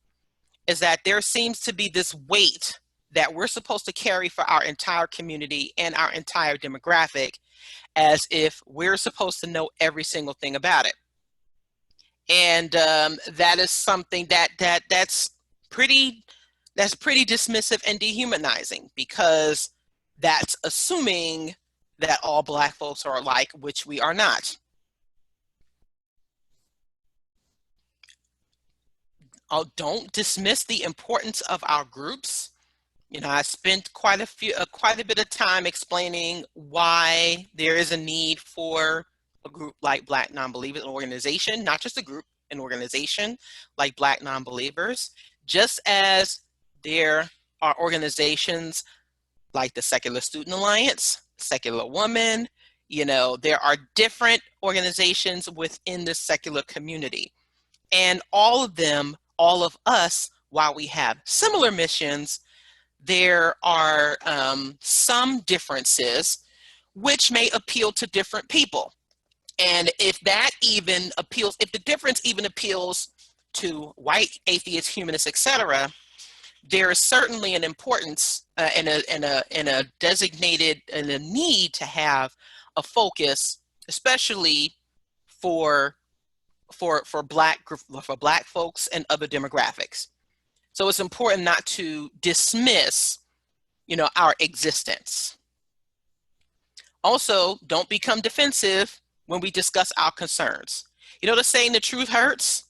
is that there seems to be this weight that we're supposed to carry for our entire community and our entire demographic, as if we're supposed to know every single thing about it. And that is something that's pretty dismissive and dehumanizing, because that's assuming that all Black folks are alike, which we are not. Don't dismiss the importance of our groups. You know, I spent quite a bit of time explaining why there is a need for a group like Black Nonbelievers, an organization, not just a group, an organization like Black Nonbelievers, just as there are organizations like the Secular Student Alliance, Secular Woman. You know, there are different organizations within the secular community. And all of them, all of us, while we have similar missions, there are some differences which may appeal to different people. And if that even appeals, if the difference even appeals to white atheists, humanists, etc., there is certainly an importance and a designated and a need to have a focus, especially for black folks and other demographics. So it's important not to dismiss, you know, our existence. Also, don't become defensive when we discuss our concerns. You know, the saying "the truth hurts."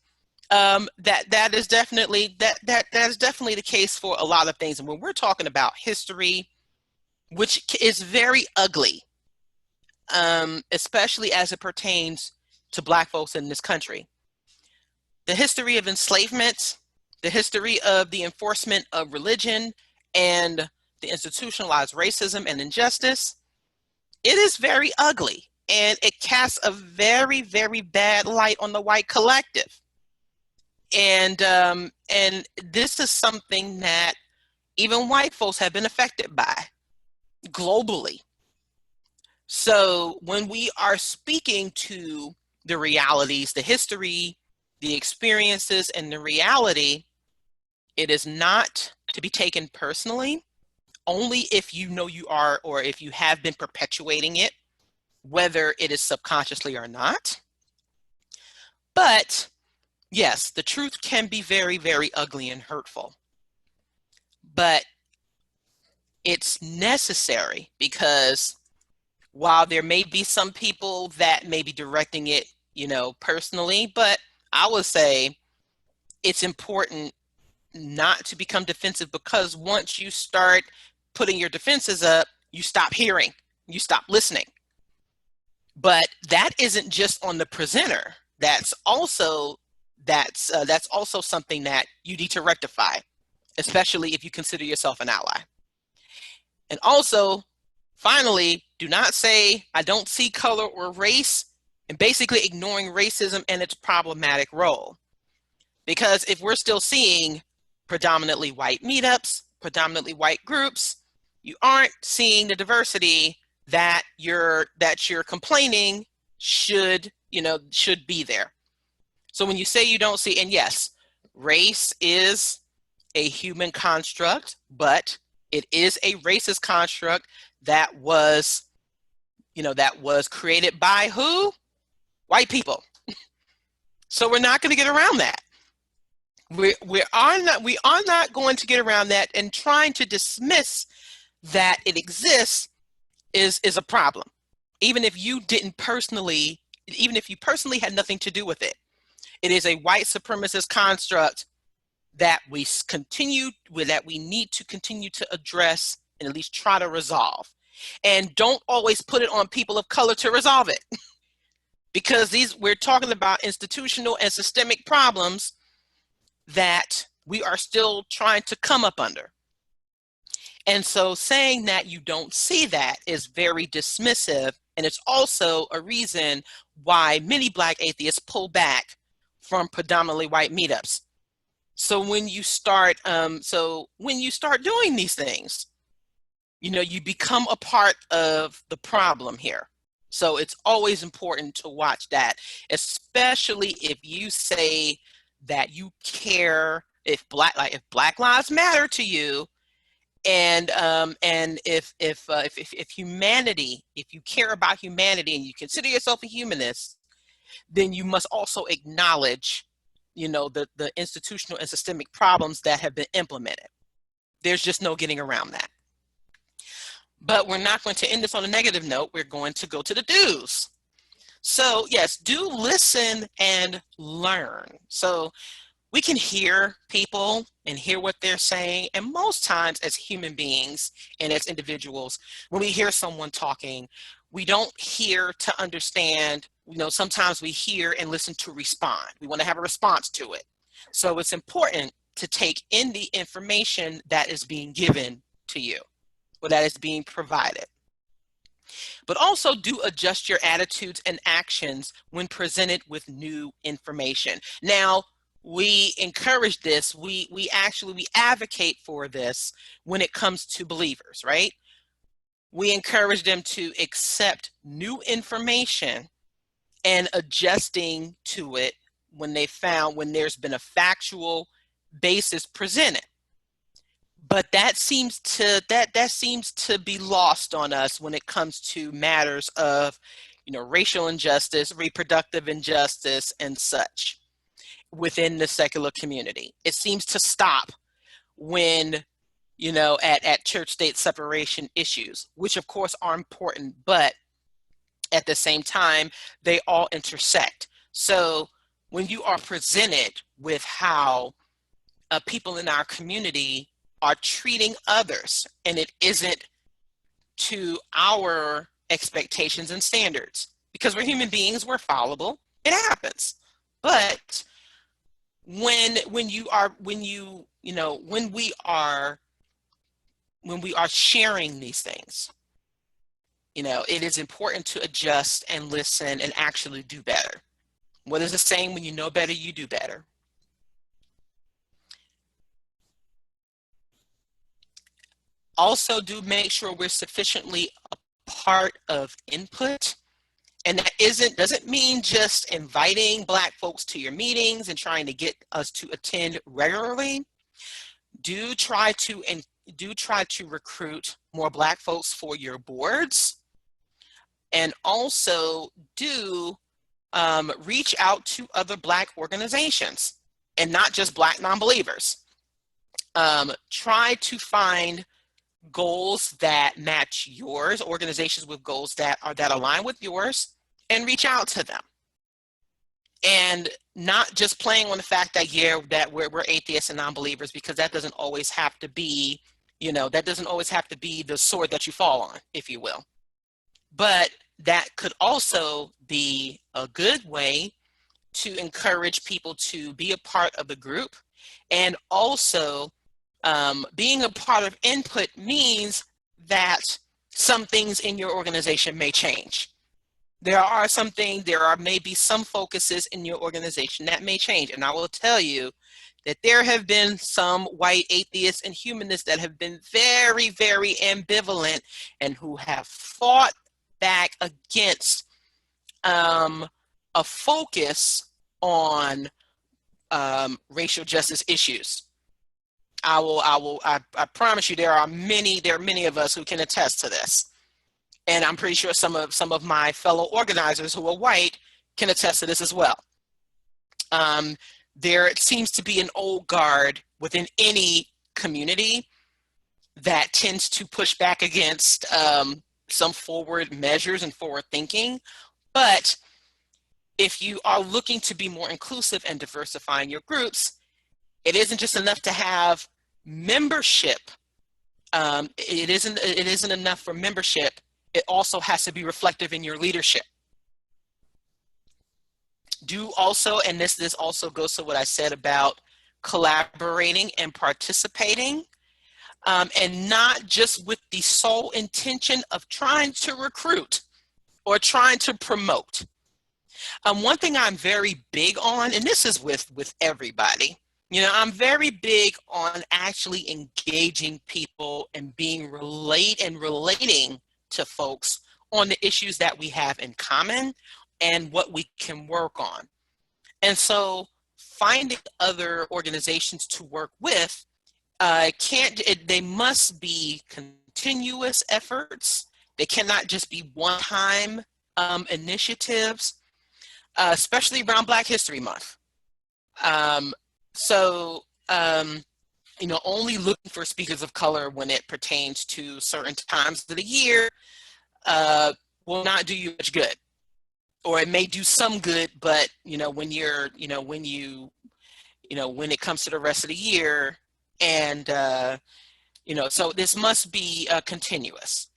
That is definitely the case for a lot of things. And when we're talking about history, which is very ugly, especially as it pertains to Black folks in this country, the history of enslavement, the history of the enforcement of religion, and the institutionalized racism and injustice, it is very ugly, and it casts a very, very bad light on the white collective. And this is something that even white folks have been affected by globally. So when we are speaking to the realities, the history, the experiences, and the reality, it is not to be taken personally, only if you know you are, or if you have been perpetuating it, whether it is subconsciously or not. But yes, the truth can be very, very ugly and hurtful, but it's necessary, because while there may be some people that may be directing it, you know, personally, but I would say it's important not to become defensive, because once you start putting your defenses up, you stop hearing, you stop listening. But that isn't just on the presenter. That's also something that you need to rectify, especially if you consider yourself an ally. And also, finally, do not say, "I don't see color or race," and basically ignoring racism and its problematic role. Because if we're still seeing predominantly white meetups, predominantly white groups, you aren't seeing the diversity that you're complaining should be there. So when you say you don't see, and yes, race is a human construct, but it is a racist construct that was created by who? White people. So we're not going to get around that. We are not going to get around that, and trying to dismiss that it exists is a problem. Even if you personally had nothing to do with it. It is a white supremacist construct that we need to continue to address and at least try to resolve. And don't always put it on people of color to resolve it. Because we're talking about institutional and systemic problems that we are still trying to come up under. And so saying that you don't see that is very dismissive, and it's also a reason why many Black atheists pull back from predominantly white meetups. So when you start doing these things, you know, you become a part of the problem here. So it's always important to watch that, especially if you say that you care, if Black Lives Matter to you, and if humanity, if you care about humanity and you consider yourself a humanist, then you must also acknowledge, you know, the institutional and systemic problems that have been implemented. There's just no getting around that. But we're not going to end this on a negative note. We're going to go to the do's. So yes, do listen and learn. So we can hear people and hear what they're saying. And most times as human beings and as individuals, when we hear someone talking, we don't hear to understand. You know, sometimes we hear and listen to respond. We want to have a response to it. So it's important to take in the information that is being given to you, or that is being provided. But also do adjust your attitudes and actions when presented with new information. Now, we encourage this, we advocate for this when it comes to believers, right? We encourage them to accept new information and adjusting to it when there's been a factual basis presented. But that seems to be lost on us when it comes to matters of, you know, racial injustice, reproductive injustice, and such within the secular community. It seems to stop when, you know, at church-state separation issues, which of course are important, but at the same time, they all intersect. So when you are presented with how people in our community are treating others, and it isn't to our expectations and standards, because we're human beings, we're fallible, it happens. But when we are sharing these things, you know, it is important to adjust and listen and actually do better. What is the saying? When you know better, you do better. Also, do make sure we're sufficiently a part of input. And that doesn't mean just inviting Black folks to your meetings and trying to get us to attend regularly. Do try to recruit more Black folks for your boards. And also do reach out to other Black organizations and not just Black non-believers. Try to find goals that match yours, organizations with goals that align with yours, and reach out to them. And not just playing on the fact that, yeah, that we're atheists and non-believers, because that doesn't always have to be, you know, that doesn't always have to be the sword that you fall on, if you will. But that could also be a good way to encourage people to be a part of the group. And also, being a part of input means that some things in your organization may change. There may be some focuses in your organization that may change. And I will tell you that there have been some white atheists and humanists that have been very, very ambivalent and who have fought back against a focus on racial justice issues. I promise you, there are many of us who can attest to this. And I'm pretty sure some of my fellow organizers who are white can attest to this as well. There seems to be an old guard within any community that tends to push back against some forward measures and forward thinking. But if you are looking to be more inclusive and diversifying your groups, it isn't just enough to have membership. It isn't enough for membership. It also has to be reflective in your leadership. Do also, and this also goes to what I said about collaborating and participating, and not just with the sole intention of trying to recruit or trying to promote. One thing I'm very big on, and this is with everybody, you know, I'm very big on actually engaging people and relating to folks on the issues that we have in common and what we can work on. And so finding other organizations to work with, they must be continuous efforts. They cannot just be one-time initiatives, especially around Black History Month. only looking for speakers of color when it pertains to certain times of the year will not do you much good. Or it may do some good, but when you're, when it comes to the rest of the year, and so this must be continuous.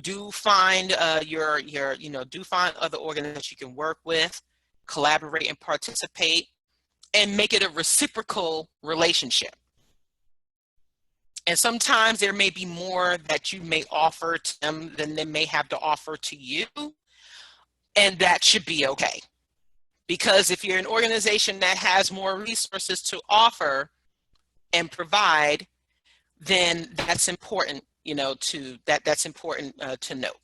Do find do find other organizations you can work with, collaborate and participate, and make it a reciprocal relationship. And sometimes there may be more that you may offer to them than they may have to offer to you, and that should be okay. Because if you're an organization that has more resources to offer and provide, then that's important, that's important to note.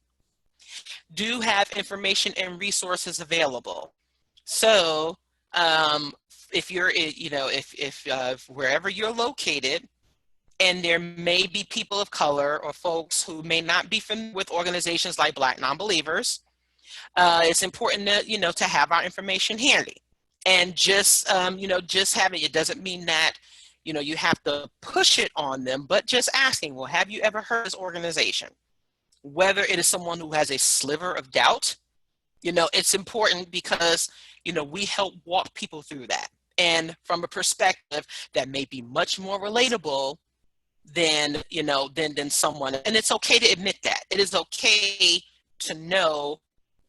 Do have information and resources available. So if you're, if wherever you're located, and there may be people of color or folks who may not be familiar with organizations like Black Nonbelievers, it's important to, to have our information handy. And just, just having it doesn't mean that, you have to push it on them, but just asking, well, have you ever heard of this organization? Whether it is someone who has a sliver of doubt, it's important because, we help walk people through that. And from a perspective that may be much more relatable than, than someone. And it's okay to admit that. It is okay to know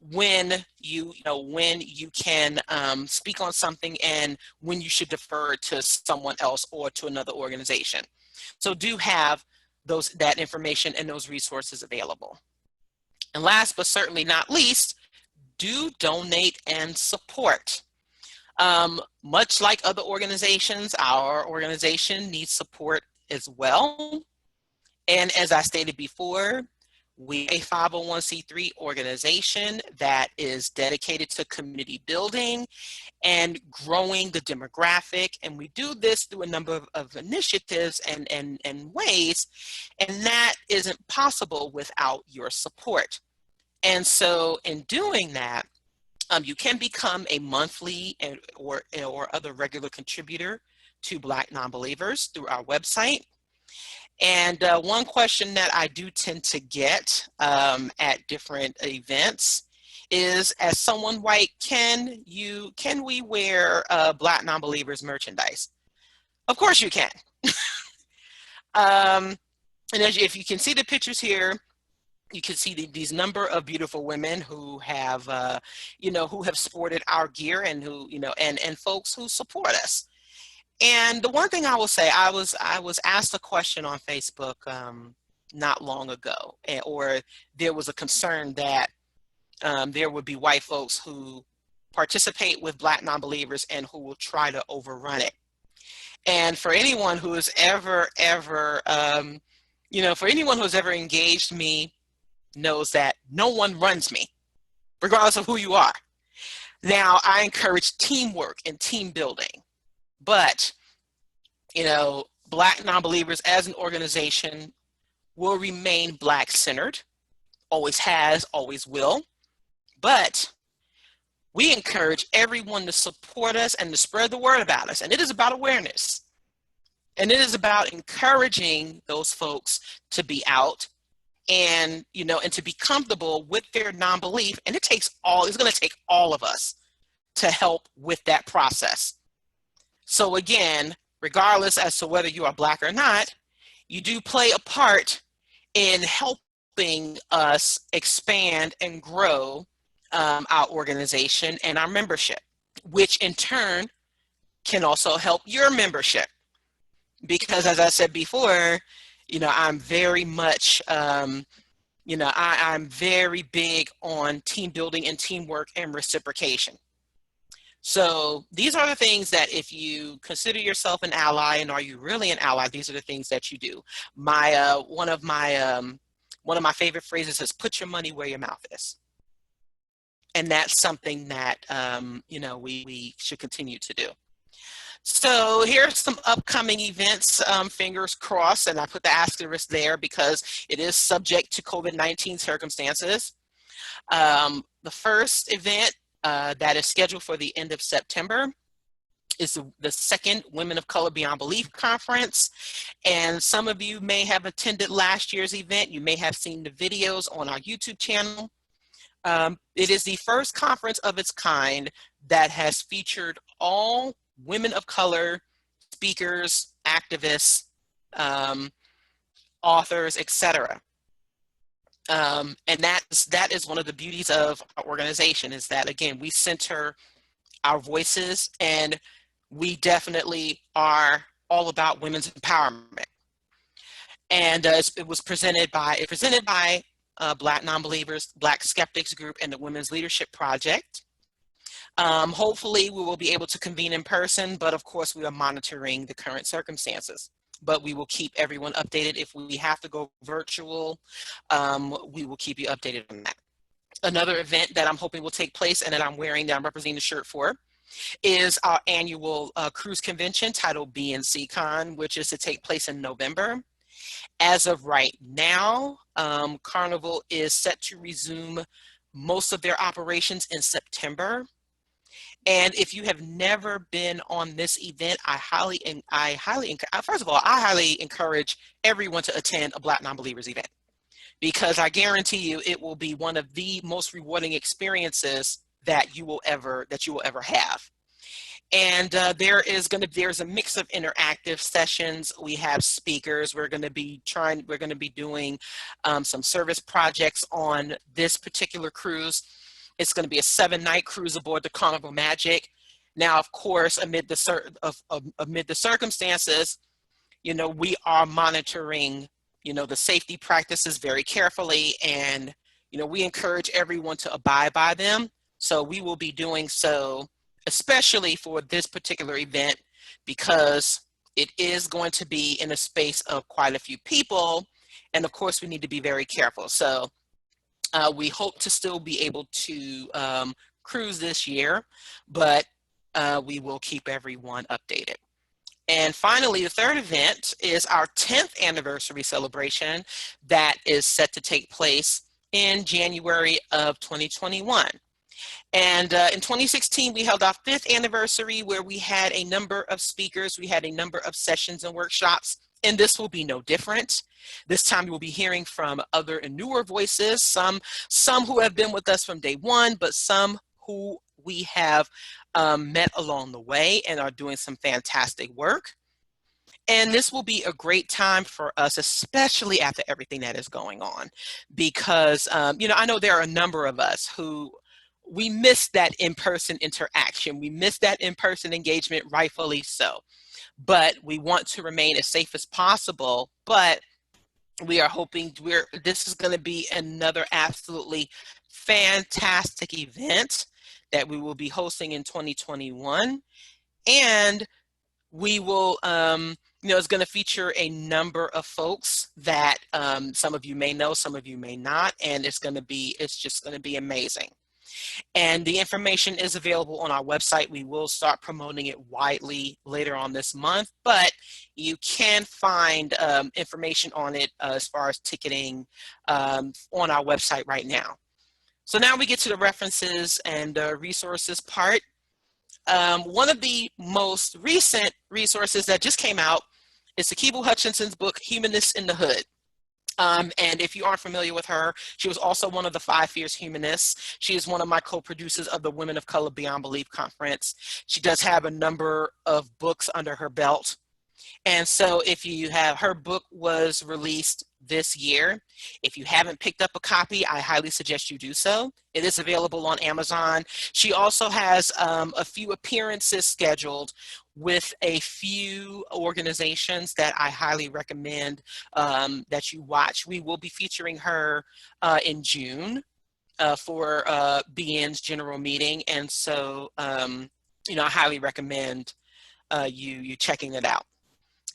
when when you can speak on something and when you should defer to someone else or to another organization. So do have that information and those resources available. And last but certainly not least, do donate and support. Much like other organizations, our organization needs support as well. And as I stated before, we are a 501c3 organization that is dedicated to community building and growing the demographic. And we do this through a number of initiatives and ways, and that isn't possible without your support. And so in doing that, you can become a monthly or other regular contributor to Black Nonbelievers through our website. And one question that I do tend to get at different events is, as someone white, can we wear Black Nonbelievers merchandise? Of course you can. And if you can see the pictures here, you can see these number of beautiful women who have, who have sported our gear, and who, and folks who support us. And the one thing I will say, I was asked a question on Facebook not long ago, or there was a concern that there would be white folks who participate with Black Nonbelievers and who will try to overrun it. And for anyone who has ever, for anyone who's ever engaged me, knows that no one runs me, regardless of who you are. Now, I encourage teamwork and team building, but, Black Nonbelievers as an organization will remain Black-centered, always has, always will, but we encourage everyone to support us and to spread the word about us. And it is about awareness. And it is about encouraging those folks to be out and, and to be comfortable with their non-belief. And it's going to take all of us to help with that process. So again, regardless as to whether you are Black or not, you do play a part in helping us expand and grow our organization and our membership, which in turn can also help your membership. Because as I said before, I'm very much, I'm very big on team building and teamwork and reciprocation. So these are the things that, if you consider yourself an ally, and are you really an ally, these are the things that you do. One of my favorite phrases is, put your money where your mouth is. And that's something that, we should continue to do. So here's some upcoming events, fingers crossed, and I put the asterisk there because it is subject to COVID-19 circumstances. The first event that is scheduled for the end of September is the second Women of Color Beyond Belief conference. And some of you may have attended last year's event. You may have seen the videos on our YouTube channel. It is the first conference of its kind that has featured all women of color, speakers, activists, authors, etc. And that is one of the beauties of our organization, is that, again, we center our voices, and we definitely are all about women's empowerment. And it was presented by Black Nonbelievers, Black Skeptics Group, and the Women's Leadership Project. Hopefully we will be able to convene in person, but of course we are monitoring the current circumstances. But we will keep everyone updated. If we have to go virtual, we will keep you updated on that. Another event that I'm hoping will take place, and that I'm representing the shirt for, is our annual cruise convention titled BNC Con, which is to take place in November. As of right now, Carnival is set to resume most of their operations in September. And if you have never been on this event, I highly encourage everyone to attend a Black Nonbelievers event, because I guarantee you it will be one of the most rewarding experiences that you will ever have. And there's a mix of interactive sessions. We have speakers. We're going to be doing some service projects on this particular cruise. It's going to be a 7-night cruise aboard the Carnival Magic. Now, of course, amid the circumstances, we are monitoring, the safety practices very carefully, and, we encourage everyone to abide by them. So we will be doing so, especially for this particular event, because it is going to be in a space of quite a few people. And of course, we need to be very careful. So we hope to still be able to cruise this year, but we will keep everyone updated. And finally, the third event is our 10th anniversary celebration that is set to take place in January of 2021. And in 2016, we held our 5th anniversary, where we had a number of speakers, we had a number of sessions and workshops, and this will be no different. This time you will be hearing from other and newer voices, some who have been with us from day one, but some who we have met along the way and are doing some fantastic work. And this will be a great time for us, especially after everything that is going on, because, I know there are a number of us who we miss that in-person interaction. We miss that in-person engagement, rightfully so. But we want to remain as safe as possible. But we are hoping this is going to be another absolutely fantastic event that we will be hosting in 2021. And we will, it's going to feature a number of folks that some of you may know, some of you may not, and it's just going to be amazing. And the information is available on our website. We will start promoting it widely later on this month, but you can find information on it as far as ticketing on our website right now. So now we get to the references and resources part. One of the most recent resources that just came out is Sakibu Hutchinson's book, Humanists in the Hood. And if you aren't familiar with her, she was also one of the 5 Fierce Humanists. She is one of my co-producers of the Women of Color Beyond Belief Conference. She does have a number of books under her belt. And so her book was released this year. If you haven't picked up a copy, I highly suggest you do so. It is available on Amazon. She also has a few appearances scheduled with a few organizations that I highly recommend that you watch. We will be featuring her in June for BN's general meeting. And so, I highly recommend you checking it out.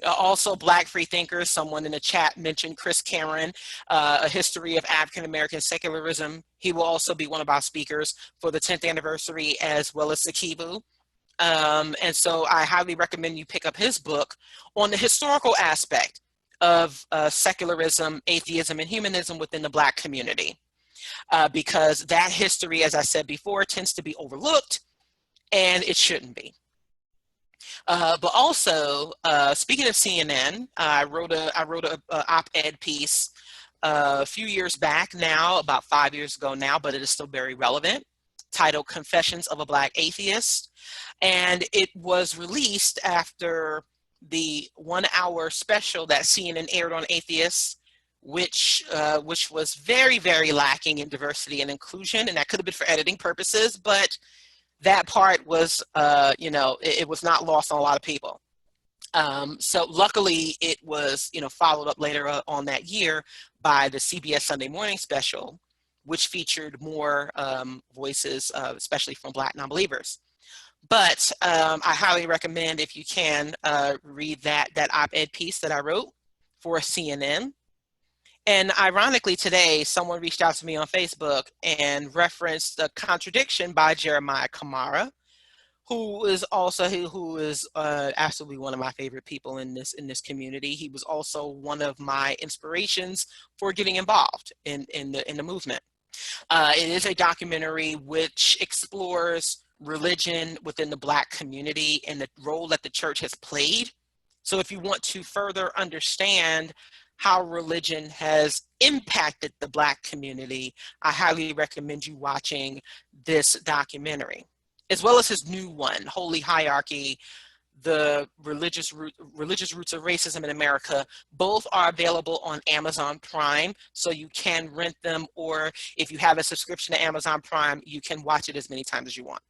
Also, Black Freethinkers, someone in the chat mentioned Chris Cameron, A History of African-American Secularism. He will also be one of our speakers for the 10th anniversary, as well as Sakibu. And so I highly recommend you pick up his book on the historical aspect of secularism, atheism, and humanism within the Black community. Because that history, as I said before, tends to be overlooked, and it shouldn't be. But also, speaking of CNN, I wrote a op-ed piece a few years back now, about 5 years ago now, but it is still very relevant, titled "Confessions of a Black Atheist," and it was released after the 1 hour special that CNN aired on atheists, which was very, very lacking in diversity and inclusion, and that could have been for editing purposes, but that part was, it was not lost on a lot of people. So luckily it was, followed up later on that year by the CBS Sunday Morning special, which featured more voices, especially from Black non-believers. But I highly recommend, if you can, read that op-ed piece that I wrote for CNN. And ironically, today, someone reached out to me on Facebook and referenced a contradiction by Jeremiah Kamara, who is absolutely one of my favorite people in this community. He was also one of my inspirations for getting involved in the movement. It is a documentary which explores religion within the Black community and the role that the church has played. So if you want to further understand how religion has impacted the Black community, I highly recommend you watching this documentary, as well as his new one, Holy Hierarchy: The Religious Roots of Racism in America. Both are available on Amazon Prime, so you can rent them, or if you have a subscription to Amazon Prime, you can watch it as many times as you want.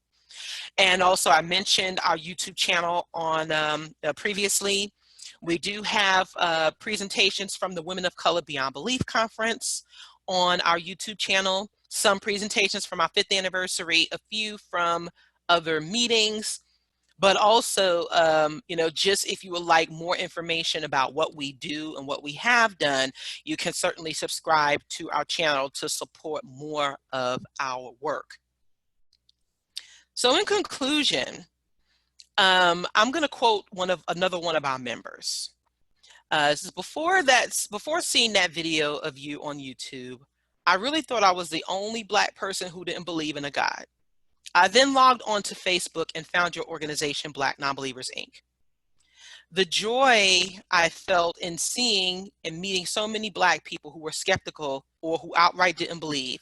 And also, I mentioned our YouTube channel on previously. We do have presentations from the Women of Color Beyond Belief Conference on our YouTube channel, some presentations from our 5th anniversary, a few from other meetings, but also, just if you would like more information about what we do and what we have done, you can certainly subscribe to our channel to support more of our work. So in conclusion, I'm going to quote another one of our members. This is before seeing that video of you on YouTube, I really thought I was the only Black person who didn't believe in a God. I then logged onto Facebook and found your organization, Black Nonbelievers, Inc. The joy I felt in seeing and meeting so many Black people who were skeptical or who outright didn't believe.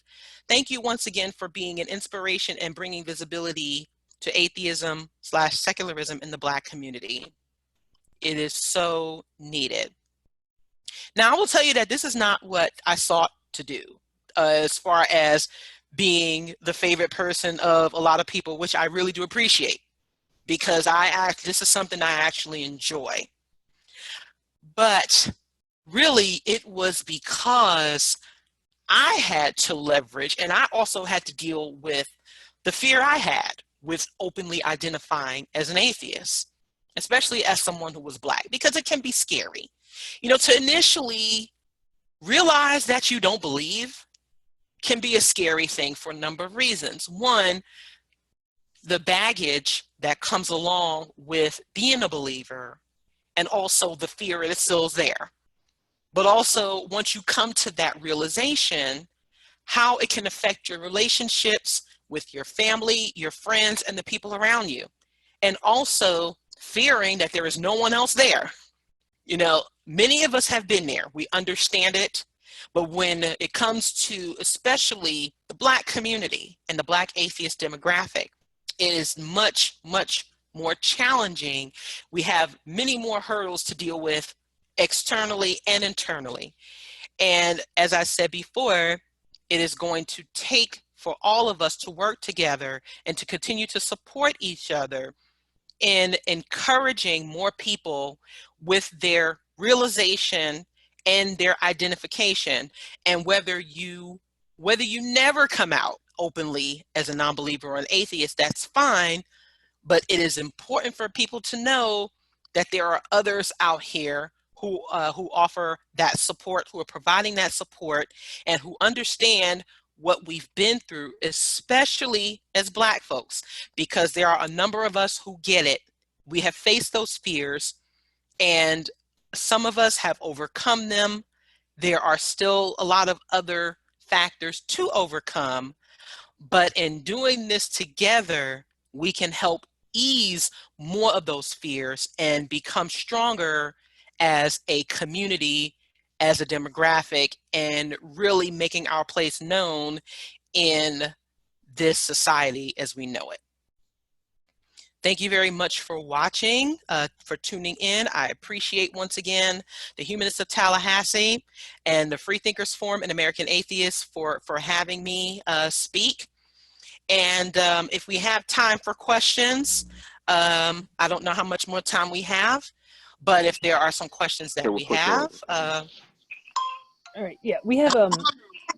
Thank you once again for being an inspiration and bringing visibility to atheism/secularism in the Black community. It is so needed. Now, I will tell you that this is not what I sought to do as far as being the favorite person of a lot of people, which I really do appreciate, because this is something I actually enjoy. But really, it was because I had to leverage, and I also had to deal with the fear I had with openly identifying as an atheist, especially as someone who was Black, because it can be scary, to initially realize that you don't believe can be a scary thing for a number of reasons. One, the baggage that comes along with being a believer, and also the fear that still is there. But also, once you come to that realization, how it can affect your relationships with your family, your friends, and the people around you. And also fearing that there is no one else there. Many of us have been there. We understand it. But when it comes to especially the Black community and the Black atheist demographic, it is much, much more challenging. We have many more hurdles to deal with externally and internally. And as I said before, it is going to take for all of us to work together and to continue to support each other in encouraging more people with their realization and their identification. And whether you never come out openly as a non-believer or an atheist, that's fine. But it is important for people to know that there are others out here who offer that support, who are providing that support, and who understand what we've been through, especially as Black folks, because there are a number of us who get it. We have faced those fears, and some of us have overcome them. There are still a lot of other factors to overcome, but in doing this together, we can help ease more of those fears and become stronger as a community, as a demographic, and really making our place known in this society as we know it. Thank you very much for watching, for tuning in. I appreciate once again the Humanists of Tallahassee and the Freethinkers Forum and American Atheists for having me speak. And if we have time for questions, I don't know how much more time we have, but if there are some questions that we have. All right, yeah, we have,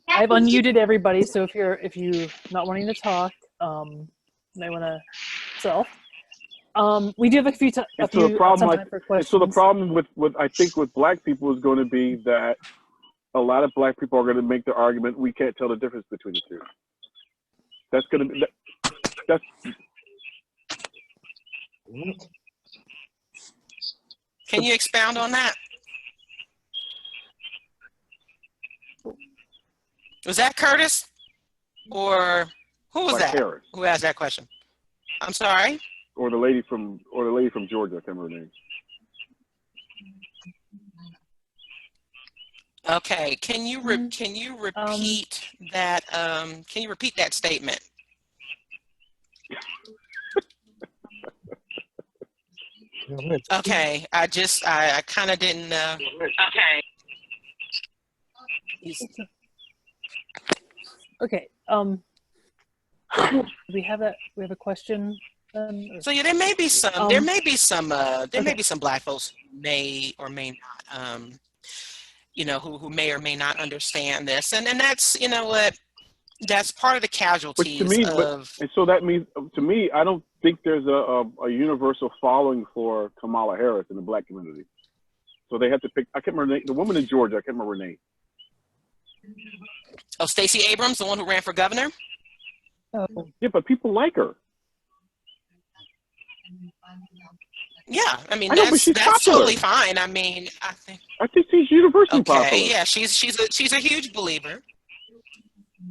I've unmuted everybody, so if you're not wanting to talk, might want to self. We do have a few time for questions. So the problem with I think with Black people is going to be that a lot of Black people are going to make the argument we can't tell the difference between the two. That's going to be that's. Can you expound on that? Was that Curtis, or who was that? Harris. Who asked that question? I'm sorry. Or the lady from Georgia. I can't remember her name. Okay. Can you repeat that? Can you repeat that statement? Okay. I kind of didn't. Okay. Okay. We have a question. So yeah, there may be some Black folks who may or may not, who may or may not understand this, and that's, you know what, that's part of the casualties and so that means, to me, I don't think there's a universal following for Kamala Harris in the Black community. So they have to pick. I can't remember the woman in Georgia. I can't remember her name. Oh, Stacey Abrams, the one who ran for governor. Oh. Yeah, but people like her. Yeah, I mean, that's totally fine. I mean, I think she's universally popular. Yeah, she's a huge believer.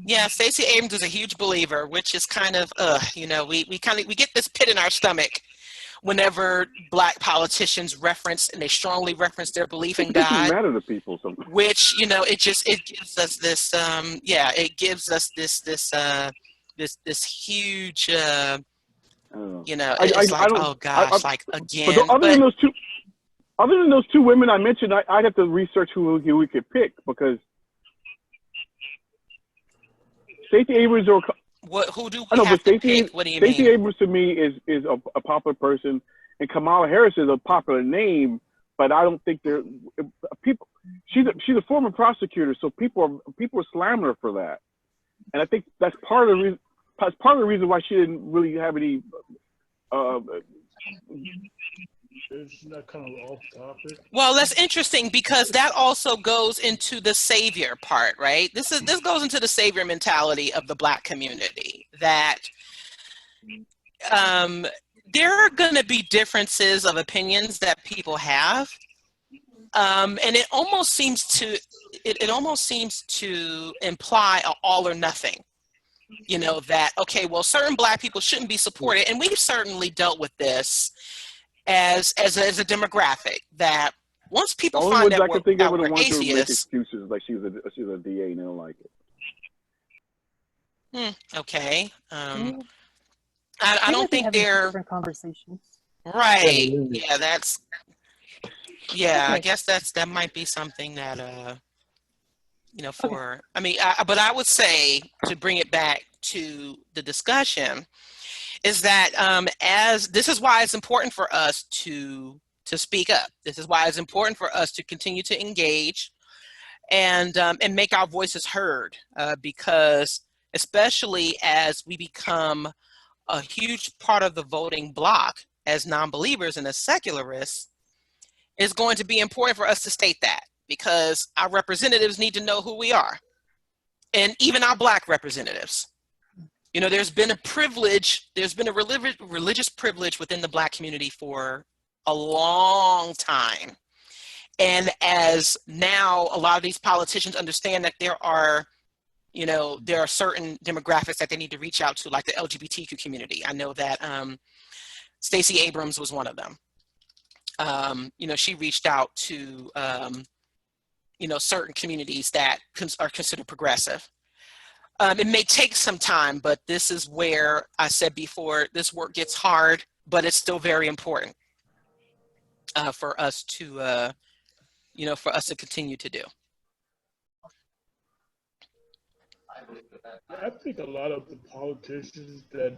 Yeah, Stacey Abrams is a huge believer, which is kind of we get this pit in our stomach whenever Black politicians reference, and they strongly reference, their belief in God. It doesn't matter to people sometimes. Which, it gives us this this huge it's like, oh gosh, like again. But other than those two women I mentioned, I'd have to research who we could pick, because Stacey Abrams or who do we have to pick? What do you mean? Stacey Abrams to me is a popular person, and Kamala Harris is a popular name, but I don't think people. She's a former prosecutor, so people are slamming her for that, and I think that's part of the reason. That's part of the reason why she didn't really have any. Isn't that kind of off topic? Well, that's interesting, because that also goes into the savior part, right? This goes into the savior mentality of the Black community, that there are going to be differences of opinions that people have, and it almost seems to imply an all or nothing. That, okay, well, certain Black people shouldn't be supported, and we've certainly dealt with this as a demographic, that once people find out we're atheists, make excuses like she's a DA and they don't like it. Okay. I don't think they're different conversations. Right. Yeah, okay. I guess that might be something that for, okay. But I would say, to bring it back to the discussion, is that as this is why it's important for us to speak up. This is why it's important for us to continue to engage and make our voices heard, because especially as we become a huge part of the voting bloc as non-believers and as secularists, it's going to be important for us to state that, because our representatives need to know who we are, and even our Black representatives. There's been a religious privilege within the Black community for a long time. And as now a lot of these politicians understand that there are certain demographics that they need to reach out to, like the LGBTQ community. I know that Stacey Abrams was one of them. You know, she reached out to, you know, certain communities that are considered progressive. It may take some time, but this is where I said before, this work gets hard, but it's still very important for us to, you know, for us to continue to do. I think a lot of the politicians that,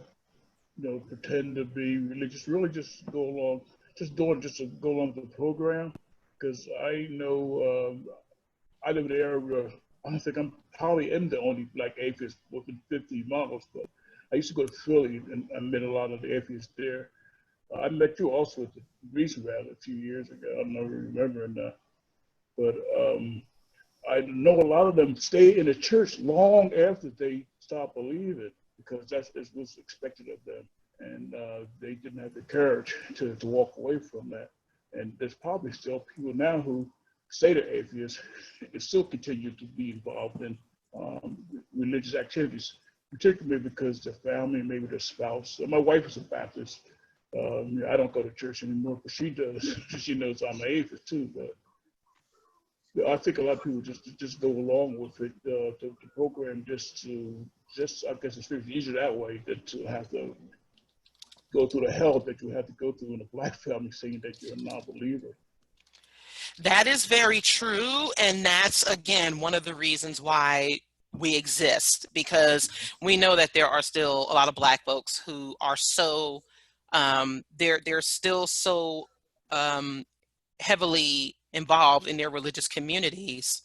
you know, pretend to be religious really just go along, just to go along with the program. Because I know I live in an area where I think I'm probably am the only black atheist within 50 miles, but I used to go to Philly and I met a lot of the atheists there. I met you also at the Grease rally a few years ago. I don't know if you remember or not, but I know a lot of them stay in the church long after they stop believing because that's what's expected of them, and they didn't have the courage to walk away from that. And there's probably still people now who say they're atheists and still continue to be involved in religious activities, particularly because their family, maybe their spouse. My wife is a Baptist. I don't go to church anymore, but she does. She knows I'm an atheist too. But I think a lot of people just go along with it, the program, I guess it's easier that way than to have to go through the hell that you have to go through in a black family saying that you're a non-believer. That is very true, and that's again one of the reasons why we exist, because we know that there are still a lot of black folks who are so they're still so heavily involved in their religious communities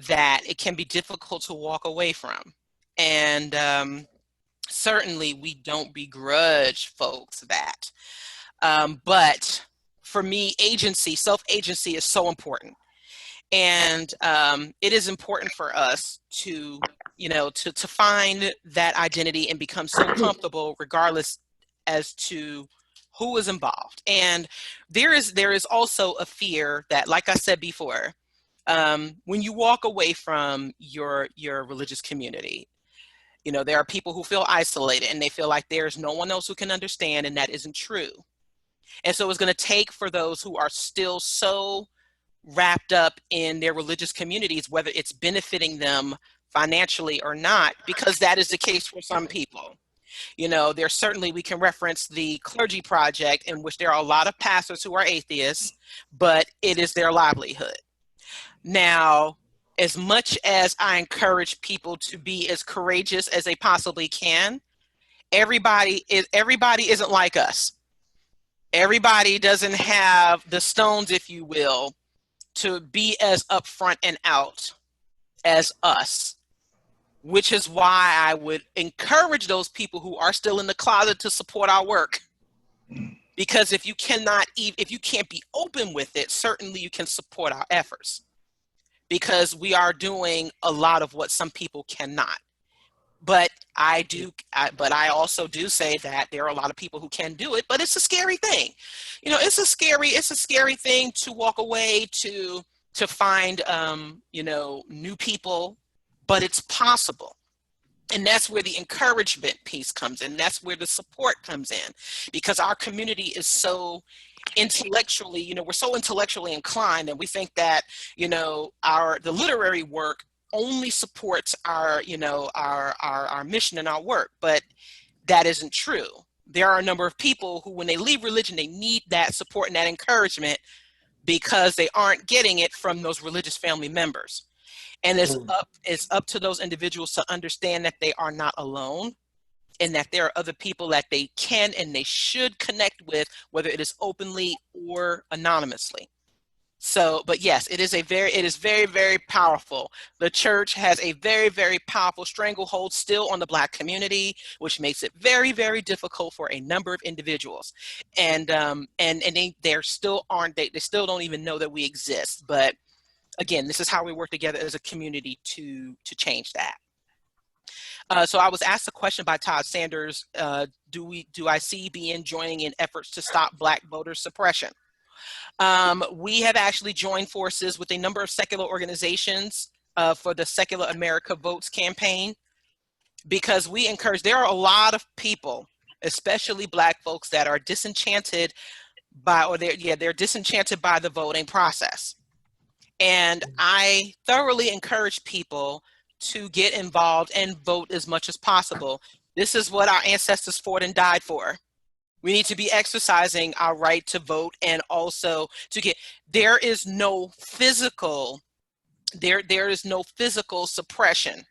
that it can be difficult to walk away from. And certainly we don't begrudge folks that. But for me, self-agency is so important. And it is important for us to, you know, to find that identity and become so comfortable regardless as to who is involved. And there is also a fear that, like I said before, when you walk away from your religious community, you know, there are people who feel isolated and they feel like there's no one else who can understand, and that isn't true. And so it's going to take for those who are still so wrapped up in their religious communities, whether it's benefiting them financially or not, because that is the case for some people. You know, there's certainly, we can reference the Clergy Project, in which there are a lot of pastors who are atheists, but it is their livelihood. Now, as much as I encourage people to be as courageous as they possibly can, everybody isn't like us. Everybody doesn't have the stones, if you will, to be as upfront and out as us, which is why I would encourage those people who are still in the closet to support our work. Because if you can't be open with it, certainly you can support our efforts, because we are doing a lot of what some people cannot. But I also do say that there are a lot of people who can do it, but it's a scary thing. You know, it's a scary thing to walk away to find, you know, new people, but it's possible. And that's where the encouragement piece comes in. That's where the support comes in, because our community is so intellectually, you know, we're so intellectually inclined, and we think that, you know, the literary work only supports our, you know, our mission and our work, but that isn't true. There are a number of people who, when they leave religion, they need that support and that encouragement because they aren't getting it from those religious family members. And it's up to those individuals to understand that they are not alone, and that there are other people that they can and they should connect with, whether it is openly or anonymously. So, but yes, it is very, very powerful. The church has a very, very powerful stranglehold still on the Black community, which makes it very, very difficult for a number of individuals. And they still don't even know that we exist. But again, this is how we work together as a community to change that. So I was asked a question by Todd Sanders, do I see BN joining in efforts to stop Black voter suppression? We have actually joined forces with a number of secular organizations for the Secular America Votes campaign, because we encourage, there are a lot of people especially Black folks that are disenchanted by, or they're disenchanted by the voting process. And I thoroughly encourage people to get involved and vote as much as possible. This is what our ancestors fought and died for. We need to be exercising our right to vote, and also to get, there is no physical suppression.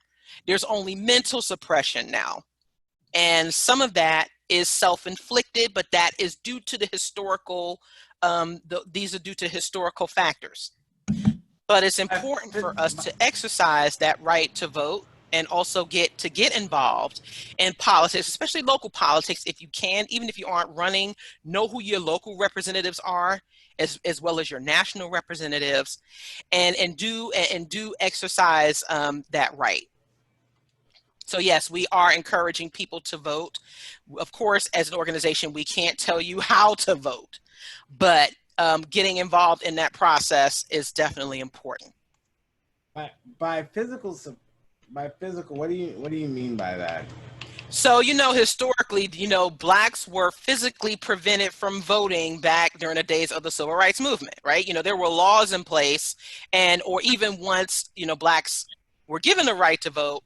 There's only mental suppression now. And some of that is self-inflicted, but that is due to the historical, these are due to historical factors. But it's important for us to exercise that right to vote, and also get involved in politics, especially local politics if you can. Even if you aren't running, know who your local representatives are, as well as your national representatives, and do exercise that right. So yes, we are encouraging people to vote. Of course, as an organization, we can't tell you how to vote, but getting involved in that process is definitely important. By physical, what do you mean by that? So, historically, Blacks were physically prevented from voting back during the days of the Civil Rights Movement, right? There were laws in place, or even once, Blacks were given the right to vote,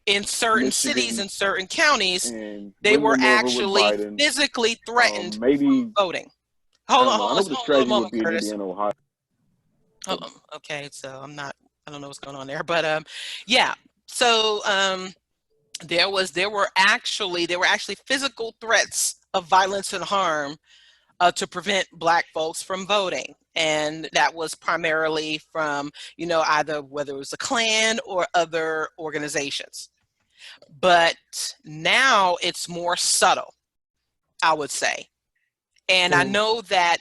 in certain cities and certain counties, they were actually physically threatened from voting. Hold on a moment, Curtis. Hold on. Okay, so I don't know what's going on there, but yeah. So there were actually physical threats of violence and harm to prevent Black folks from voting, and that was primarily from either whether it was the Klan or other organizations. But now it's more subtle, I would say. And I know that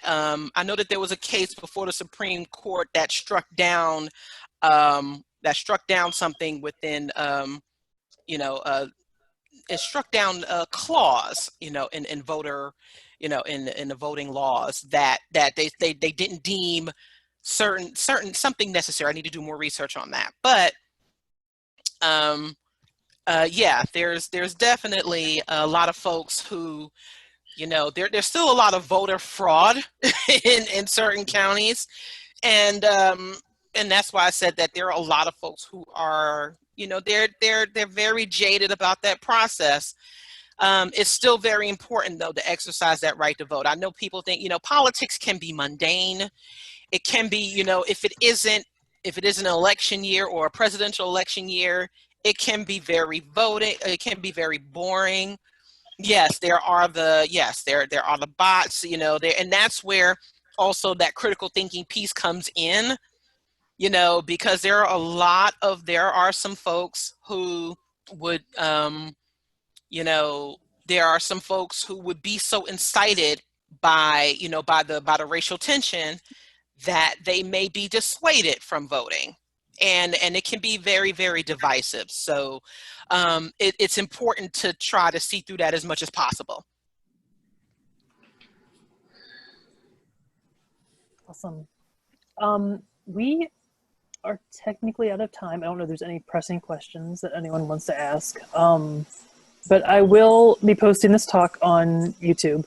there was a case before the Supreme Court that struck down something within it struck down a clause in voter in the voting laws that they didn't deem certain something necessary. I need to do more research on that, but yeah, there's definitely a lot of folks who, there's still a lot of voter fraud in certain counties, and that's why I said that there are a lot of folks who are, they're very jaded about that process. It's still very important, though, to exercise that right to vote. I know people think, politics can be mundane. It can be, if it isn't an election year or a presidential election year, it can be very it can be very boring. Yes, there are the bots, and that's where also that critical thinking piece comes in, because there are some folks who would, there are some folks who would be so incited by the racial tension that they may be dissuaded from voting. And it can be very, very divisive. So it's important to try to see through that as much as possible. Awesome. We are technically out of time. I don't know if there's any pressing questions that anyone wants to ask. But I will be posting this talk on YouTube.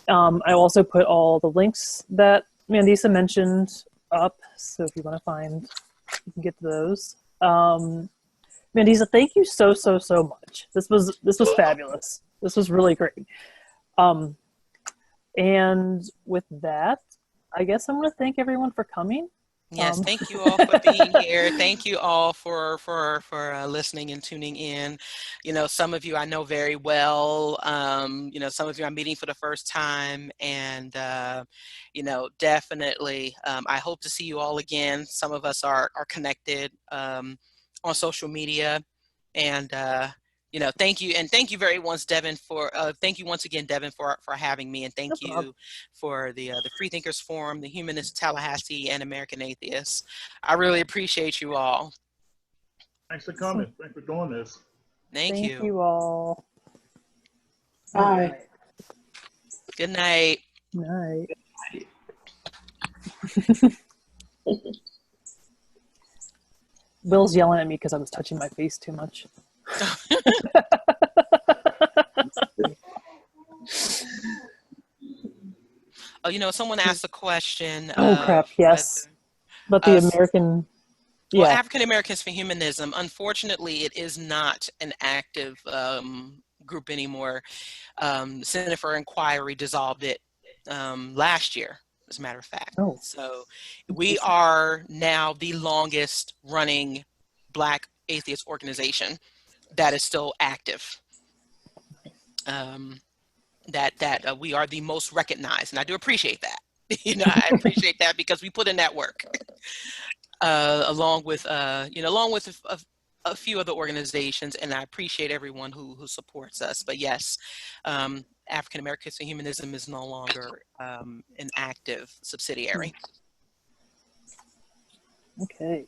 I also put all the links that Mandisa mentioned up. So if you want to find, you can get to those. Mandisa, thank you so much. This was fabulous. This was really great. And with that, I guess I'm going to thank everyone for coming. Yes, thank you all for being here. Thank you all for listening and tuning in. Some of you I know very well. Some of you I'm meeting for the first time, and definitely I hope to see you all again. Some of us are connected on social media, and thank you, and thank you very once, Devin, for thank you once again, Devin, for having me, and thank you for the Freethinkers Forum, the Humanists of Tallahassee, and American Atheists. I really appreciate you all. Thanks for coming. Thanks for doing this. Thank you. Thank you all. Bye. Good night. Night. Will's yelling at me because I was touching my face too much. someone asked a question. Oh crap! Yes, but the American. Well, Yeah. African Americans for Humanism, unfortunately, it is not an active group anymore. Center for Inquiry dissolved it last year, as a matter of fact. Oh. So we are now the longest running Black atheist organization that is still active. That we are the most recognized, and I do appreciate that. I appreciate that because we put in that work. Along with a few other organizations, and I appreciate everyone who supports us. But yes, African Americans for Humanism is no longer an active subsidiary. Okay.